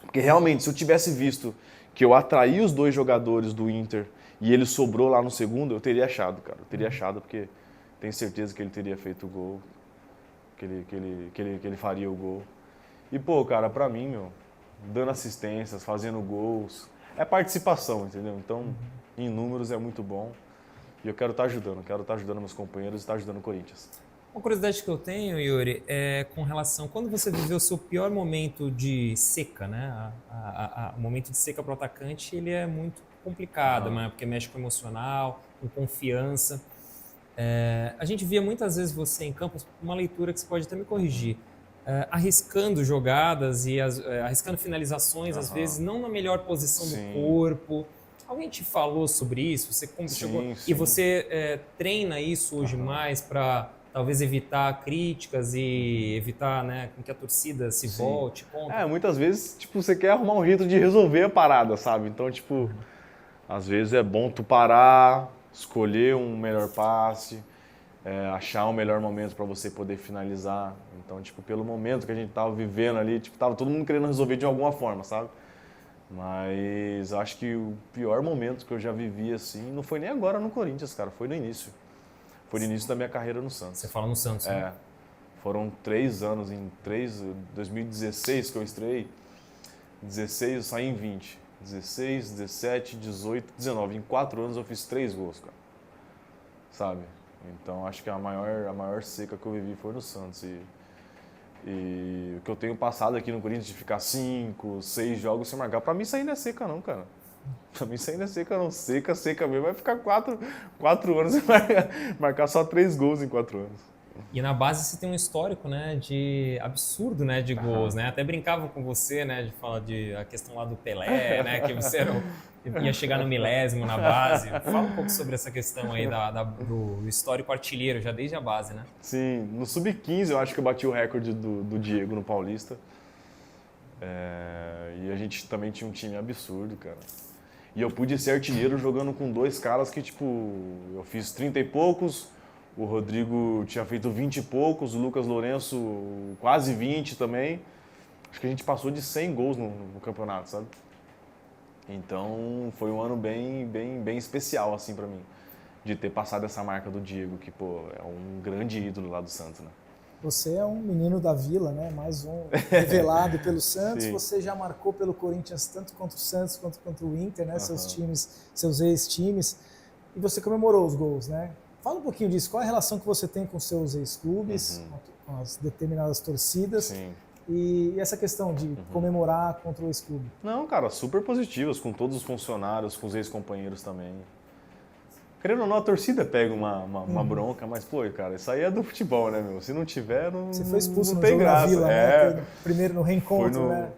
[SPEAKER 1] Porque realmente, se eu tivesse visto que eu atraí os dois jogadores do Inter e ele sobrou lá no segundo, eu teria achado, cara. Eu teria achado, porque tenho certeza que ele teria feito o gol, que ele faria o gol. E, pô, cara, pra mim, meu, dando assistências, fazendo gols, é participação, entendeu? Então, em números é muito bom. E eu quero estar ajudando meus companheiros e estar ajudando o Corinthians.
[SPEAKER 3] Uma curiosidade que eu tenho, Yuri, é com relação... Quando você viveu o seu pior momento de seca, né? O momento de seca para o atacante, ele é muito complicado, né? Porque mexe com o emocional, com confiança. A gente via muitas vezes você em campo, uma leitura que você pode até me corrigir, arriscando jogadas e arriscando finalizações, às vezes não na melhor posição do corpo. Alguém te falou sobre isso? Você chegou... E você treina isso hoje mais para talvez evitar críticas e evitar, né, que a torcida se volte contra?
[SPEAKER 1] Muitas vezes, tipo, você quer arrumar um jeito de resolver a parada, sabe? Então, tipo, às vezes é bom tu parar, escolher um melhor passe, achar um melhor momento para você poder finalizar. Então, tipo, pelo momento que a gente tava vivendo ali, tipo, tava todo mundo querendo resolver de alguma forma, sabe? Mas acho que o pior momento que eu já vivi, assim, não foi nem agora no Corinthians, cara, foi no início. Foi no início da minha carreira no Santos.
[SPEAKER 3] Você fala no Santos, né?
[SPEAKER 1] Foram 3 anos, 2016 que eu estreiei, 16 eu saí em 20, 16, 17, 18, 19. Em 4 anos eu fiz 3 gols, cara, sabe? Então acho que a maior seca que eu vivi foi no Santos. E o que eu tenho passado aqui no Corinthians de ficar 5, 6 jogos sem marcar, pra mim isso aí não é seca não, cara. Pra mim isso aí não é seca não. Seca mesmo vai ficar 4 anos e marcar só 3 gols em 4 anos.
[SPEAKER 3] E na base você tem um histórico, né, de absurdo, né, de gols, né? Até brincava com você, né, de falar de a questão lá do Pelé, né, que você ia chegar no milésimo na base. Fala um pouco sobre essa questão aí do histórico artilheiro, já desde a base, né?
[SPEAKER 1] Sim, no Sub-15 eu acho que eu bati o recorde do Diego no Paulista. E a gente também tinha um time absurdo, cara. E eu pude ser artilheiro jogando com 2 caras que, tipo, eu fiz 30 e poucos, O Rodrigo tinha feito 20 e poucos, o Lucas Lourenço quase 20 também. Acho que a gente passou de 100 gols no campeonato, sabe? Então foi um ano bem especial assim para mim, de ter passado essa marca do Diego, que pô, é um grande ídolo lá do Santos, né?
[SPEAKER 2] Você é um menino da Vila, né? Mais um revelado pelo Santos.
[SPEAKER 1] Sim.
[SPEAKER 2] Você já marcou pelo Corinthians tanto contra o Santos quanto contra o Inter, né?
[SPEAKER 1] Uhum.
[SPEAKER 2] Seus times, seus ex-times. E você comemorou os gols, né? Fala um pouquinho disso. Qual é a relação que você tem com seus ex-clubes, com as determinadas torcidas?
[SPEAKER 1] Sim.
[SPEAKER 2] E essa questão de comemorar contra o ex-clube?
[SPEAKER 1] Não, cara, super positivas, com todos os funcionários, com os ex-companheiros também. Querendo ou não, a torcida pega uma bronca, mas, pô, cara, isso aí é do futebol, né, meu? Se não tiver, não,
[SPEAKER 2] Você foi expulso
[SPEAKER 1] não
[SPEAKER 2] no
[SPEAKER 1] tem
[SPEAKER 2] jogo
[SPEAKER 1] graça.
[SPEAKER 2] na Vila, né? Primeiro no reencontro,
[SPEAKER 1] Foi no-
[SPEAKER 2] né?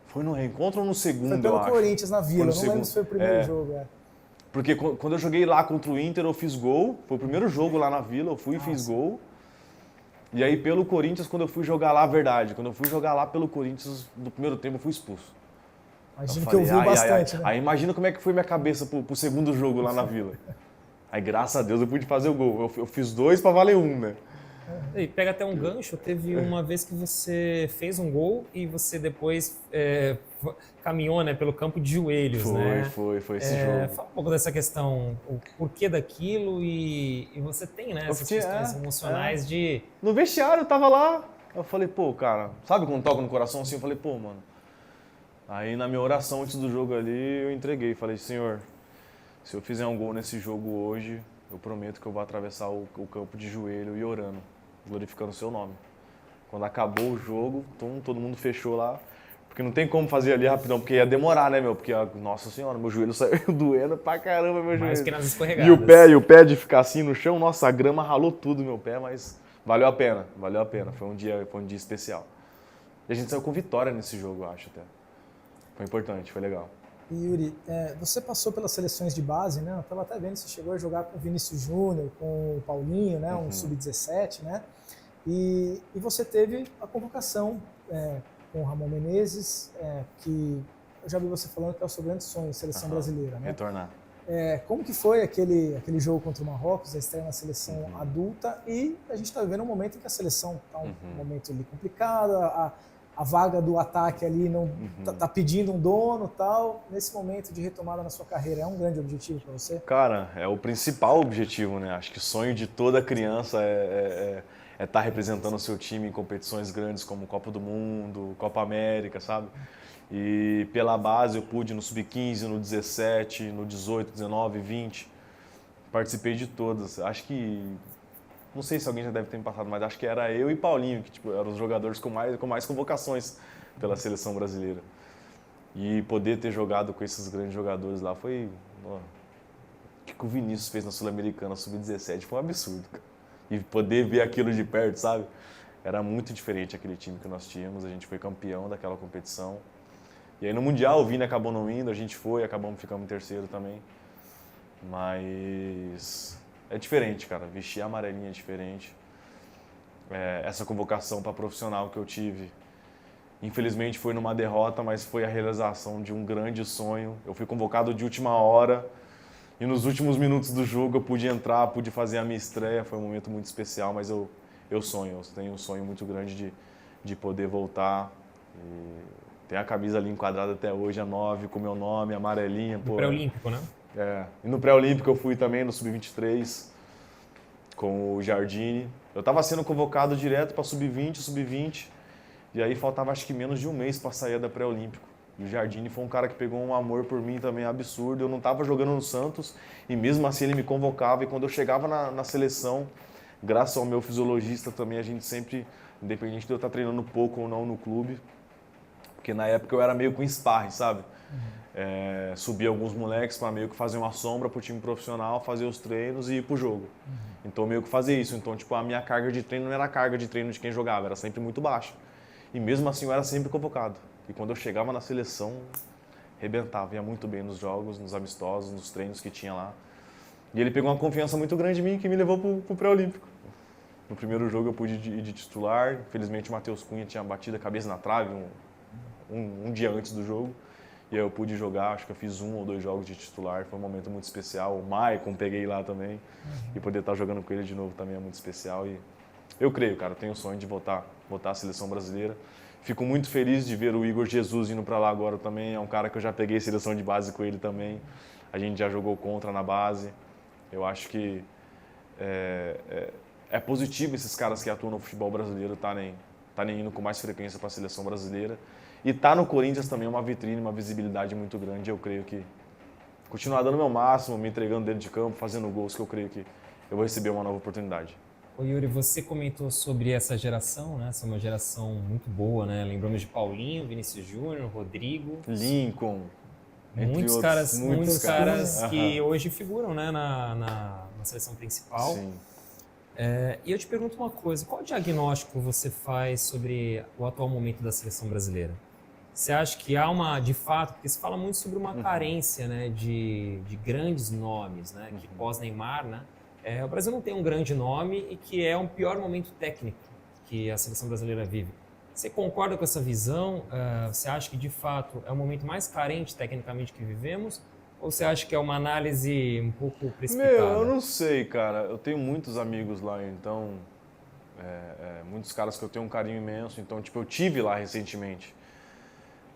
[SPEAKER 1] Foi no reencontro ou no segundo,
[SPEAKER 2] Foi pelo
[SPEAKER 1] eu acho?
[SPEAKER 2] Corinthians na Vila,
[SPEAKER 1] no
[SPEAKER 2] não lembro se foi o primeiro jogo.
[SPEAKER 1] Porque quando eu joguei lá contra o Inter, eu fiz gol. Foi o primeiro jogo lá na Vila, eu fui e fiz gol. E aí, pelo Corinthians, quando eu fui jogar lá, verdade, quando eu fui jogar lá pelo Corinthians, no primeiro tempo, eu fui expulso.
[SPEAKER 2] Imagino que ouviu bastante, né?
[SPEAKER 1] Aí imagina como é que foi minha cabeça pro segundo jogo lá na Vila. Aí, graças a Deus, eu pude fazer o gol. Eu fiz 2 pra valer 1, né?
[SPEAKER 3] E pega até um gancho, teve uma vez que você fez um gol e você depois caminhou, né, pelo campo de joelhos, né?
[SPEAKER 1] Foi esse jogo.
[SPEAKER 3] Fala um pouco dessa questão, o porquê daquilo e você tem, né, essas questões emocionais de...
[SPEAKER 1] No vestiário, eu tava lá, eu falei, pô, cara, sabe quando toca no coração assim? Eu falei, pô, mano. Aí na minha oração antes do jogo ali, eu entreguei, falei, Senhor, se eu fizer um gol nesse jogo hoje, eu prometo que eu vou atravessar o campo de joelho e orando, glorificando o seu nome. Quando acabou o jogo, todo mundo fechou lá, porque não tem como fazer ali rapidão, porque ia demorar, né, meu? Porque, nossa senhora, meu joelho saiu doendo pra caramba, meu
[SPEAKER 3] Mais
[SPEAKER 1] joelho.
[SPEAKER 3] que nas escorregadas.
[SPEAKER 1] E o pé de ficar assim no chão, nossa, a grama ralou tudo meu pé, mas valeu a pena. Foi um dia especial. E a gente saiu com vitória nesse jogo, eu acho até. Foi importante, foi legal.
[SPEAKER 2] E Yuri, você passou pelas seleções de base, né? Eu estava até vendo que você chegou a jogar com o Vinícius Júnior, com o Paulinho, né? Um sub-17, né? E você teve a convocação com o Ramon Menezes, que eu já vi você falando que é o seu grande sonho, seleção brasileira, né?
[SPEAKER 1] Retornar.
[SPEAKER 2] Como que foi aquele jogo contra o Marrocos, a estreia na seleção adulta, e a gente está vivendo um momento em que a seleção está um momento ali complicado, a vaga do ataque ali não tá pedindo um dono, tal. Nesse momento de retomada na sua carreira, é um grande objetivo para você?
[SPEAKER 1] Cara, é o principal objetivo, né? Acho que o sonho de toda criança é estar representando o seu time em competições grandes como Copa do Mundo, Copa América, sabe? E pela base eu pude no Sub-15, no 17, no 18, 19, 20. Participei de todas. Acho que... Não sei se alguém já deve ter me passado, mas acho que era eu e Paulinho, que eram os jogadores com mais convocações pela seleção brasileira. E poder ter jogado com esses grandes jogadores lá foi... O que o Vinícius fez na Sul-Americana, Sub-17, foi um absurdo, cara. E poder ver aquilo de perto, sabe? Era muito diferente aquele time que nós tínhamos, a gente foi campeão daquela competição. E aí no Mundial o Vini acabou não indo, a gente foi, acabamos ficando em terceiro também. Mas é diferente, cara, vestir a amarelinha é diferente. Essa convocação para profissional que eu tive, infelizmente foi numa derrota, mas foi a realização de um grande sonho. Eu fui convocado de última hora e nos últimos minutos do jogo eu pude entrar, pude fazer a minha estreia, foi um momento muito especial, mas eu tenho um sonho muito grande de poder voltar. Tem a camisa ali enquadrada até hoje, a 9, com o meu nome, amarelinha.
[SPEAKER 3] No pré-olímpico, né?
[SPEAKER 1] E no pré-olímpico eu fui também, no Sub-23, com o Jardine. Eu estava sendo convocado direto para Sub-20, e aí faltava acho que menos de um mês para sair da pré-olímpico. E o Jardine foi um cara que pegou um amor por mim também absurdo. Eu não estava jogando no Santos, e mesmo assim ele me convocava, e quando eu chegava na seleção, graças ao meu fisiologista também, a gente sempre, independente de eu estar treinando pouco ou não no clube, porque na época eu era meio com sparring, sabe? Subia alguns moleques para meio que fazer uma sombra pro time profissional, fazer os treinos e ir pro jogo. Então meio que fazer isso. Então tipo, a minha carga de treino não era a carga de treino de quem jogava, era sempre muito baixa. E mesmo assim eu era sempre convocado. E quando eu chegava na seleção, arrebentava, ia muito bem nos jogos, nos amistosos, nos treinos que tinha lá. E ele pegou uma confiança muito grande em mim que me levou pro pré-olímpico. No primeiro jogo eu pude ir de titular, infelizmente o Matheus Cunha tinha batido a cabeça na trave um dia antes do jogo. E aí eu pude jogar, acho que eu fiz 1 ou 2 jogos de titular, foi um momento muito especial. O Maicon peguei lá também, e poder estar jogando com ele de novo também é muito especial. E eu creio, cara, eu tenho o sonho de voltar à seleção brasileira. Fico muito feliz de ver o Igor Jesus indo para lá agora também, é um cara que eu já peguei seleção de base com ele também. A gente já jogou contra na base. Eu acho que é positivo esses caras que atuam no futebol brasileiro estarem indo com mais frequência para a seleção brasileira. E tá no Corinthians também é uma vitrine, uma visibilidade muito grande. Eu creio que continuar dando o meu máximo, me entregando dentro de campo, fazendo gols, que eu creio que eu vou receber uma nova oportunidade.
[SPEAKER 3] Ô Yuri, você comentou sobre essa geração, né? Essa é uma geração muito boa, né? Lembramos de Paulinho, Vinícius Júnior, Rodrigo.
[SPEAKER 1] Lincoln,
[SPEAKER 3] Muitos
[SPEAKER 1] outros,
[SPEAKER 3] caras que hoje figuram, né, na seleção principal.
[SPEAKER 1] Sim.
[SPEAKER 3] E eu te pergunto uma coisa, qual diagnóstico você faz sobre o atual momento da seleção brasileira? Você acha que há de fato, porque se fala muito sobre uma carência, né, de grandes nomes, né, que pós-Neymar, né, o Brasil não tem um grande nome e que é um pior momento técnico que a seleção brasileira vive. Você concorda com essa visão? Você acha que de fato é o momento mais carente tecnicamente que vivemos? Ou você acha que é uma análise um pouco precipitada?
[SPEAKER 1] Eu não sei, cara. Eu tenho muitos amigos lá, então... muitos caras que eu tenho um carinho imenso. Então, tipo, eu tive lá recentemente.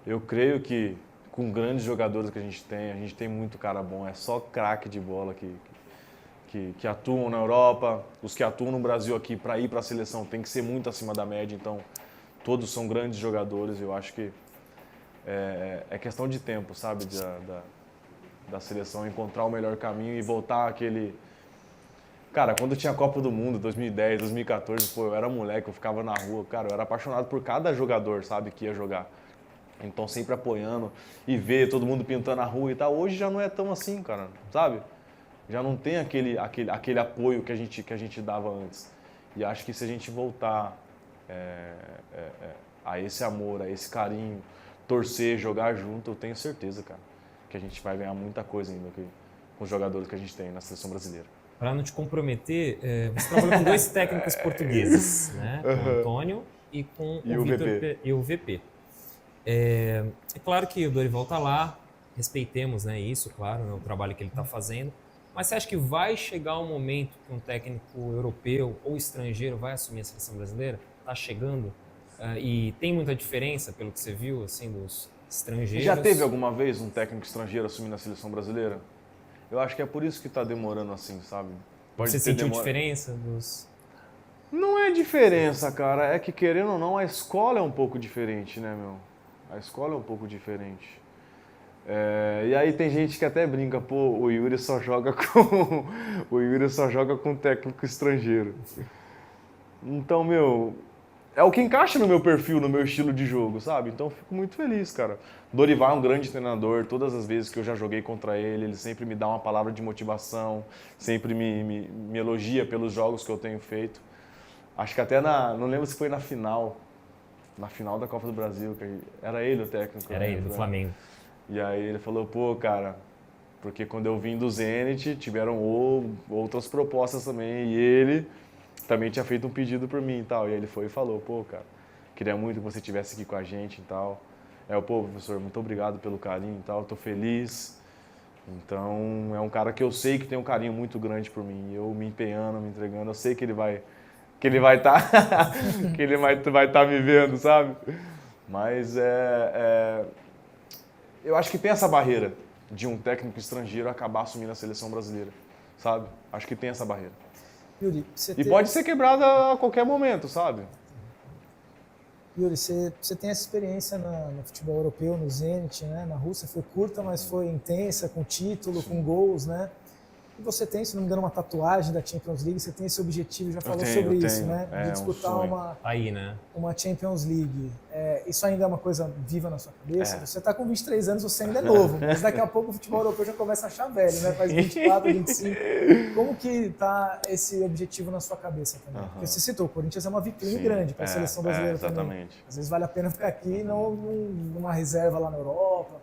[SPEAKER 1] Eu creio que com grandes jogadores que a gente tem muito cara bom. É só craque de bola que atuam na Europa. Os que atuam no Brasil aqui, para ir para a seleção, tem que ser muito acima da média. Então, todos são grandes jogadores. Eu acho que é questão de tempo, sabe? Da seleção encontrar o melhor caminho e voltar àquele... Cara, quando tinha a Copa do Mundo, 2010, 2014, pô, eu era moleque, eu ficava na rua, cara, eu era apaixonado por cada jogador, sabe, que ia jogar. Então, sempre apoiando e ver todo mundo pintando a rua e tal. Hoje já não é tão assim, cara, sabe? Já não tem aquele apoio que a gente dava antes. E acho que se a gente voltar a esse amor, a esse carinho, torcer, jogar junto, eu tenho certeza, cara, que a gente vai ganhar muita coisa ainda com os jogadores que a gente tem na seleção brasileira.
[SPEAKER 3] Para não te comprometer, você trabalhou com 2 técnicos portugueses, né? Com o Antônio e com o Vitor e o VP. É claro que o Dorival está lá, respeitemos, né, isso, claro, né, o trabalho que ele está fazendo, mas você acha que vai chegar um momento que um técnico europeu ou estrangeiro vai assumir a seleção brasileira? Está chegando? E tem muita diferença, pelo que você viu, assim, dos estrangeiros?
[SPEAKER 1] Já teve alguma vez um técnico estrangeiro assumindo a seleção brasileira? Eu acho que é por isso que está demorando assim, sabe?
[SPEAKER 3] Você sentiu diferença dos...
[SPEAKER 1] Não é diferença, cara. É que, querendo ou não, a escola é um pouco diferente, né, meu? A escola é um pouco diferente. E aí tem gente que até brinca, pô, o Yuri só joga com técnico estrangeiro. Então, meu... É o que encaixa no meu perfil, no meu estilo de jogo, sabe? Então eu fico muito feliz, cara. Dorival é um grande treinador, todas as vezes que eu já joguei contra ele sempre me dá uma palavra de motivação, sempre me elogia pelos jogos que eu tenho feito. Acho que até não lembro se foi na final da Copa do Brasil, que era ele o técnico.
[SPEAKER 3] Era ele, do Flamengo.
[SPEAKER 1] E aí ele falou, pô, cara, porque quando eu vim do Zenit, tiveram outras propostas também, e ele... também tinha feito um pedido por mim e tal. E aí ele foi e falou, pô, cara, queria muito que você estivesse aqui com a gente e tal. Pô, professor, muito obrigado pelo carinho e tal, tô feliz. Então, é um cara que eu sei que tem um carinho muito grande por mim. Eu me empenhando, me entregando, eu sei que ele vai estar que ele vai tá me vendo, sabe? Mas eu acho que tem essa barreira de um técnico estrangeiro acabar assumindo a seleção brasileira, sabe? Acho que tem essa barreira.
[SPEAKER 2] Yuri,
[SPEAKER 1] pode ser quebrada a qualquer momento, sabe?
[SPEAKER 2] Yuri, você tem essa experiência no futebol europeu, no Zenit, né? Na Rússia foi curta, mas foi intensa, com título, com gols, né? E você tem, se não me engano, uma tatuagem da Champions League, você tem esse objetivo, já falou sobre isso, né? De disputar uma Champions League. Isso ainda é uma coisa viva na sua cabeça? Você está com 23 anos, você ainda é novo, mas daqui a pouco o futebol europeu já começa a achar velho, né? Faz 24, 25. Como que está esse objetivo na sua cabeça também? Porque você citou, o Corinthians é uma vitrine grande para a seleção brasileira também. Às vezes vale a pena ficar aqui e não numa reserva lá na Europa.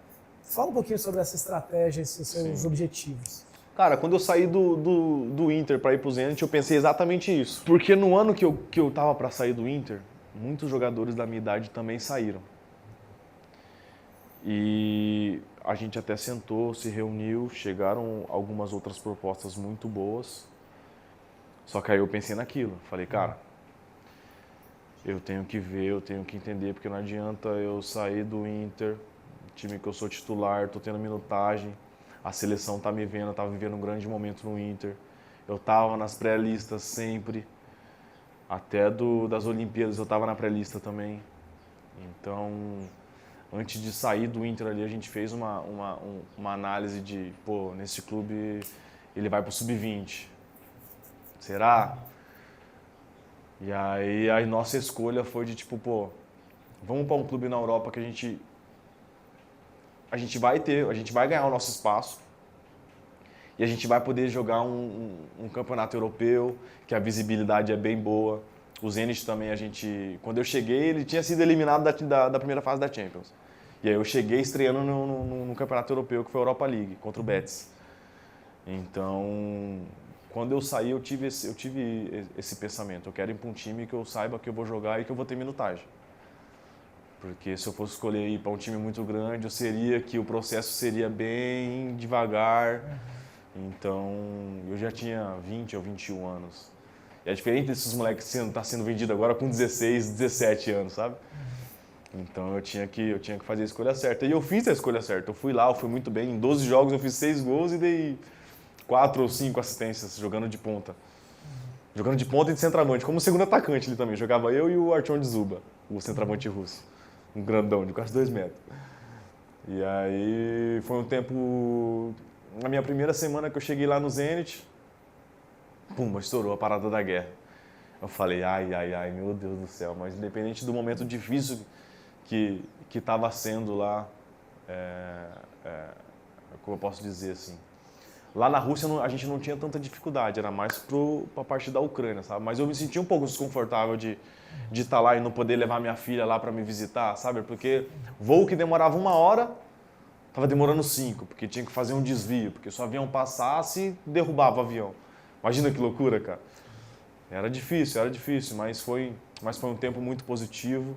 [SPEAKER 2] Fala um pouquinho sobre essa estratégia, esses seus objetivos.
[SPEAKER 1] Cara, quando eu saí do Inter para ir pro Zenit, eu pensei exatamente isso. Porque no ano que eu tava para sair do Inter, muitos jogadores da minha idade também saíram. E a gente até sentou, se reuniu, chegaram algumas outras propostas muito boas. Só que aí eu pensei naquilo, falei, cara, eu tenho que ver, eu tenho que entender, porque não adianta eu sair do Inter, time que eu sou titular, tô tendo minutagem, a seleção tá me vendo, eu tava vivendo um grande momento no Inter, eu tava nas pré-listas sempre, até das Olimpíadas eu tava na pré-lista também. Então, antes de sair do Inter ali, a gente fez uma análise de, pô, nesse clube ele vai pro sub-20. Será? E aí a nossa escolha foi de tipo, pô, vamos para um clube na Europa que a gente vai ganhar o nosso espaço e a gente vai poder jogar um campeonato europeu, que a visibilidade é bem boa. O Zenit também, quando eu cheguei, ele tinha sido eliminado da primeira fase da Champions. E aí eu cheguei estreando no campeonato europeu, que foi a Europa League, contra o Betis. Então, quando eu saí, eu tive esse pensamento. Eu quero ir para um time que eu saiba que eu vou jogar e que eu vou ter minutagem. Porque se eu fosse escolher ir para um time muito grande, o processo seria bem devagar. Então, eu já tinha 20 ou 21 anos. E é diferente desses moleques tá sendo vendido agora com 16, 17 anos, sabe? Então, eu tinha que fazer a escolha certa. E eu fiz a escolha certa. Eu fui lá, eu fui muito bem. Em 12 jogos, eu fiz 6 gols e dei 4 ou 5 assistências jogando de ponta. Jogando de ponta e de centroavante, como segundo atacante ali também. Jogava eu e o Artyom Dzyuba, o centroavante russo. Um grandão, de quase 2 metros. E aí foi um tempo... Na minha primeira semana que eu cheguei lá no Zenit, pum, estourou a parada da guerra. Eu falei, ai, meu Deus do céu. Mas independente do momento difícil que estava sendo lá, como eu posso dizer assim, lá na Rússia a gente não tinha tanta dificuldade, era mais para a parte da Ucrânia, sabe? Mas eu me sentia um pouco desconfortável de estar lá e não poder levar minha filha lá para me visitar, sabe? Porque voo que demorava 1 hora, estava demorando 5, porque tinha que fazer um desvio, porque se o avião passasse, derrubava o avião. Imagina que loucura, cara. Era difícil, mas foi um tempo muito positivo.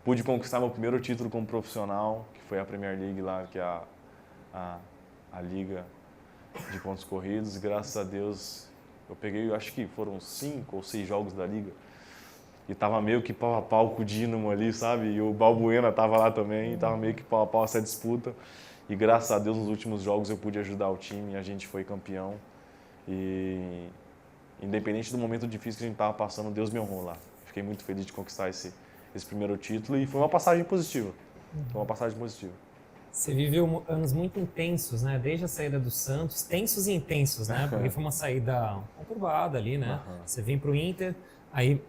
[SPEAKER 1] Pude conquistar meu primeiro título como profissional, que foi a Premier League lá, que é a liga de pontos corridos, e graças a Deus eu peguei, acho que foram 5 ou 6 jogos da liga e tava meio que pau a pau com o Dinamo ali, sabe? E o Balbuena tava lá também, e tava meio que pau a pau essa disputa, e graças a Deus nos últimos jogos eu pude ajudar o time e a gente foi campeão. E independente do momento difícil que a gente tava passando, Deus me honrou lá. Fiquei muito feliz de conquistar esse primeiro título e foi uma passagem positiva.
[SPEAKER 3] Você viveu anos muito intensos, né? Desde a saída do Santos, tensos e intensos, né? Porque foi uma saída conturbada ali, né? Você vem pro Inter, aí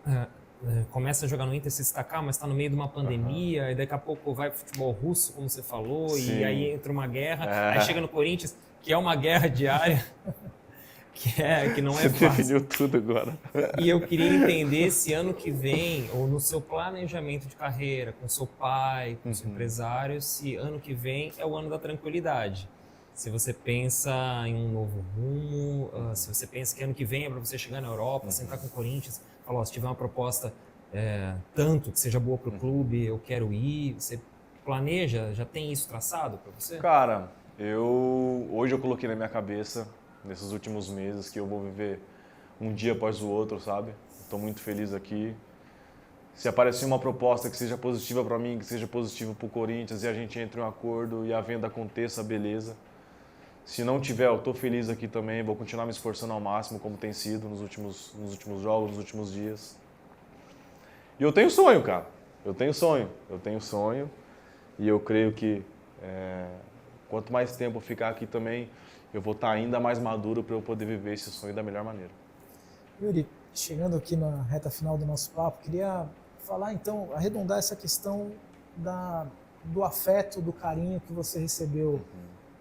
[SPEAKER 3] começa a jogar no Inter, se destacar, mas está no meio de uma pandemia, e daqui a pouco vai pro futebol russo, como você falou, e aí entra uma guerra, aí chega no Corinthians, que é uma guerra diária, que não é
[SPEAKER 1] fácil. Você definiu tudo agora.
[SPEAKER 3] E eu queria entender se ano que vem, ou no seu planejamento de carreira, com seu pai, com seu empresário, se ano que vem é o ano da tranquilidade. Se você pensa em um novo rumo, se você pensa que ano que vem é para você chegar na Europa, sentar com o Corinthians, falar, se tiver uma proposta tanto que seja boa para o clube, eu quero ir. Você planeja, já tem isso traçado para você?
[SPEAKER 1] Cara, hoje eu coloquei na minha cabeça, nesses últimos meses, que eu vou viver um dia após o outro, sabe? Estou muito feliz aqui. Se aparecer uma proposta que seja positiva para mim, que seja positiva para o Corinthians e a gente entre em um acordo e a venda aconteça, beleza. Se não tiver, eu estou feliz aqui também, vou continuar me esforçando ao máximo, como tem sido nos últimos jogos, nos últimos dias. E eu tenho sonho, cara. Eu tenho sonho. E eu creio que quanto mais tempo eu ficar aqui também, eu vou estar ainda mais maduro para eu poder viver esse sonho da melhor maneira.
[SPEAKER 2] Yuri, chegando aqui na reta final do nosso papo, queria falar então, arredondar essa questão do afeto, do carinho que você recebeu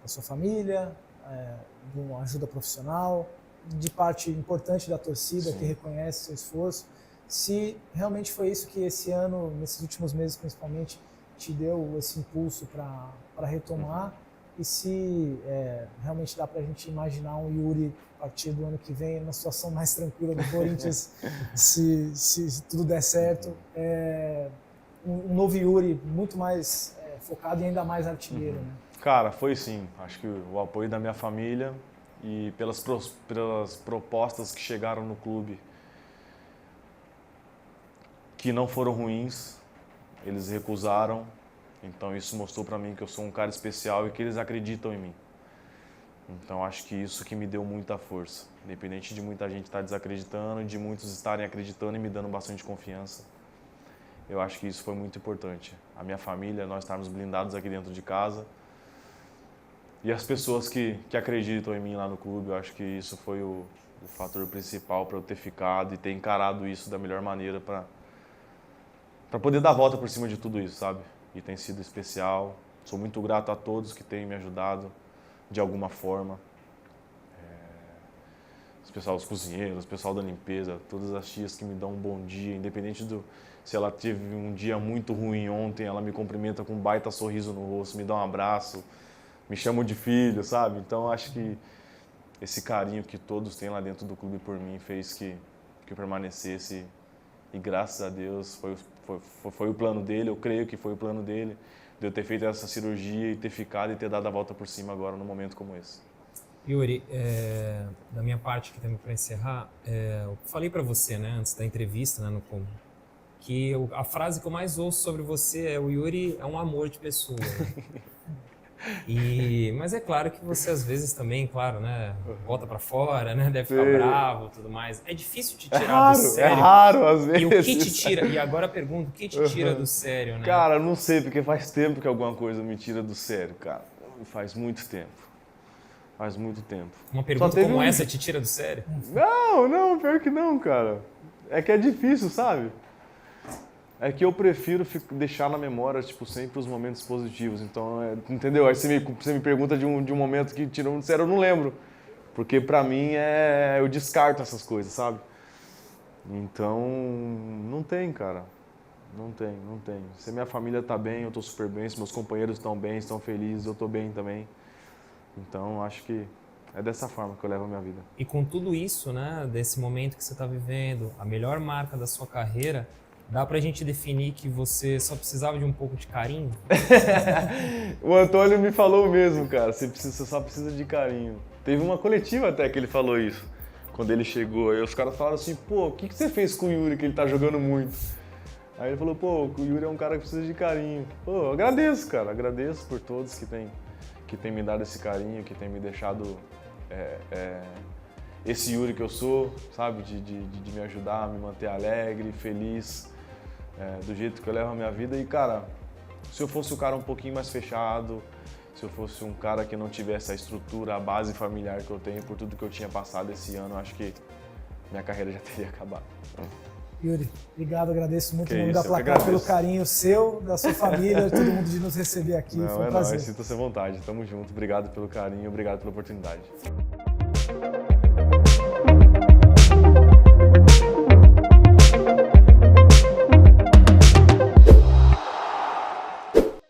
[SPEAKER 2] da sua família, de uma ajuda profissional, de parte importante da torcida que reconhece seu esforço. Se realmente foi isso que esse ano, nesses últimos meses principalmente, te deu esse impulso para retomar, e se realmente dá para a gente imaginar um Yuri a partir do ano que vem numa situação mais tranquila do Corinthians, se tudo der certo, um novo Yuri muito mais focado em ainda mais artilheiro, né?
[SPEAKER 1] Cara, foi sim. Acho que o apoio da minha família e pelas propostas que chegaram no clube, que não foram ruins, eles recusaram. Então isso mostrou para mim que eu sou um cara especial e que eles acreditam em mim. Então acho que isso que me deu muita força. Independente de muita gente estar desacreditando, de muitos estarem acreditando e me dando bastante confiança. Eu acho que isso foi muito importante. A minha família, nós estarmos blindados aqui dentro de casa. E as pessoas que acreditam em mim lá no clube, eu acho que isso foi o fator principal para eu ter ficado e ter encarado isso da melhor maneira para poder dar a volta por cima de tudo isso, sabe? E tem sido especial. Sou muito grato a todos que têm me ajudado de alguma forma. Os cozinheiros, o pessoal da limpeza, todas as tias que me dão um bom dia, independente se ela teve um dia muito ruim ontem, ela me cumprimenta com um baita sorriso no rosto, me dá um abraço, me chamam de filho, sabe? Então acho que esse carinho que todos têm lá dentro do clube por mim fez que eu permanecesse, e graças a Deus foi o plano dele, eu creio que foi o plano dele, de eu ter feito essa cirurgia e ter ficado e ter dado a volta por cima agora num momento como esse.
[SPEAKER 3] Yuri, da minha parte aqui também para encerrar, eu falei para você, né, antes da entrevista, né, que a frase que eu mais ouço sobre você é: o Yuri é um amor de pessoa. Mas é claro que você às vezes também, claro, né, volta para fora, né, deve ficar bravo, tudo mais. É difícil te tirar do sério.
[SPEAKER 1] É raro às vezes.
[SPEAKER 3] E o que te tira? E agora eu pergunto, o que te tira do sério, né?
[SPEAKER 1] Cara, não sei, porque faz tempo que alguma coisa me tira do sério, cara. Faz muito tempo. Faz muito tempo.
[SPEAKER 3] Uma pergunta como essa te tira do sério?
[SPEAKER 1] Não, pior que não, cara. É que é difícil, sabe? É que eu prefiro deixar na memória, tipo, sempre os momentos positivos. Então, entendeu? Aí você me pergunta de um momento que tirou do sério, eu não lembro. Porque pra mim eu descarto essas coisas, sabe? Então, não tem, cara. Não tem. Se a minha família tá bem, eu tô super bem. Se meus companheiros estão bem, estão felizes, eu tô bem também. Então, acho que é dessa forma que eu levo a minha vida.
[SPEAKER 3] E com tudo isso, né, desse momento que você está vivendo, a melhor marca da sua carreira, dá pra gente definir que você só precisava de um pouco de carinho?
[SPEAKER 1] O Antônio me falou mesmo, cara, você só precisa de carinho. Teve uma coletiva até que ele falou isso, quando ele chegou. Aí os caras falaram assim: pô, o que você fez com o Yuri, que ele tá jogando muito? Aí ele falou: pô, o Yuri é um cara que precisa de carinho. Pô, eu agradeço, cara, agradeço por todos que tem me dado esse carinho, que tem me deixado esse Yuri que eu sou, sabe? De me ajudar, me manter alegre, feliz, do jeito que eu levo a minha vida. E, cara, se eu fosse um cara um pouquinho mais fechado, se eu fosse um cara que não tivesse a estrutura, a base familiar que eu tenho, por tudo que eu tinha passado esse ano, eu acho que minha carreira já teria acabado.
[SPEAKER 2] Yuri, obrigado, agradeço muito em nome
[SPEAKER 1] isso,
[SPEAKER 2] da Placar pelo carinho seu, da sua família, todo mundo de nos receber aqui.
[SPEAKER 1] Não,
[SPEAKER 2] foi um prazer.
[SPEAKER 1] Sinta-se à vontade, tamo junto. Obrigado pelo carinho, obrigado pela oportunidade.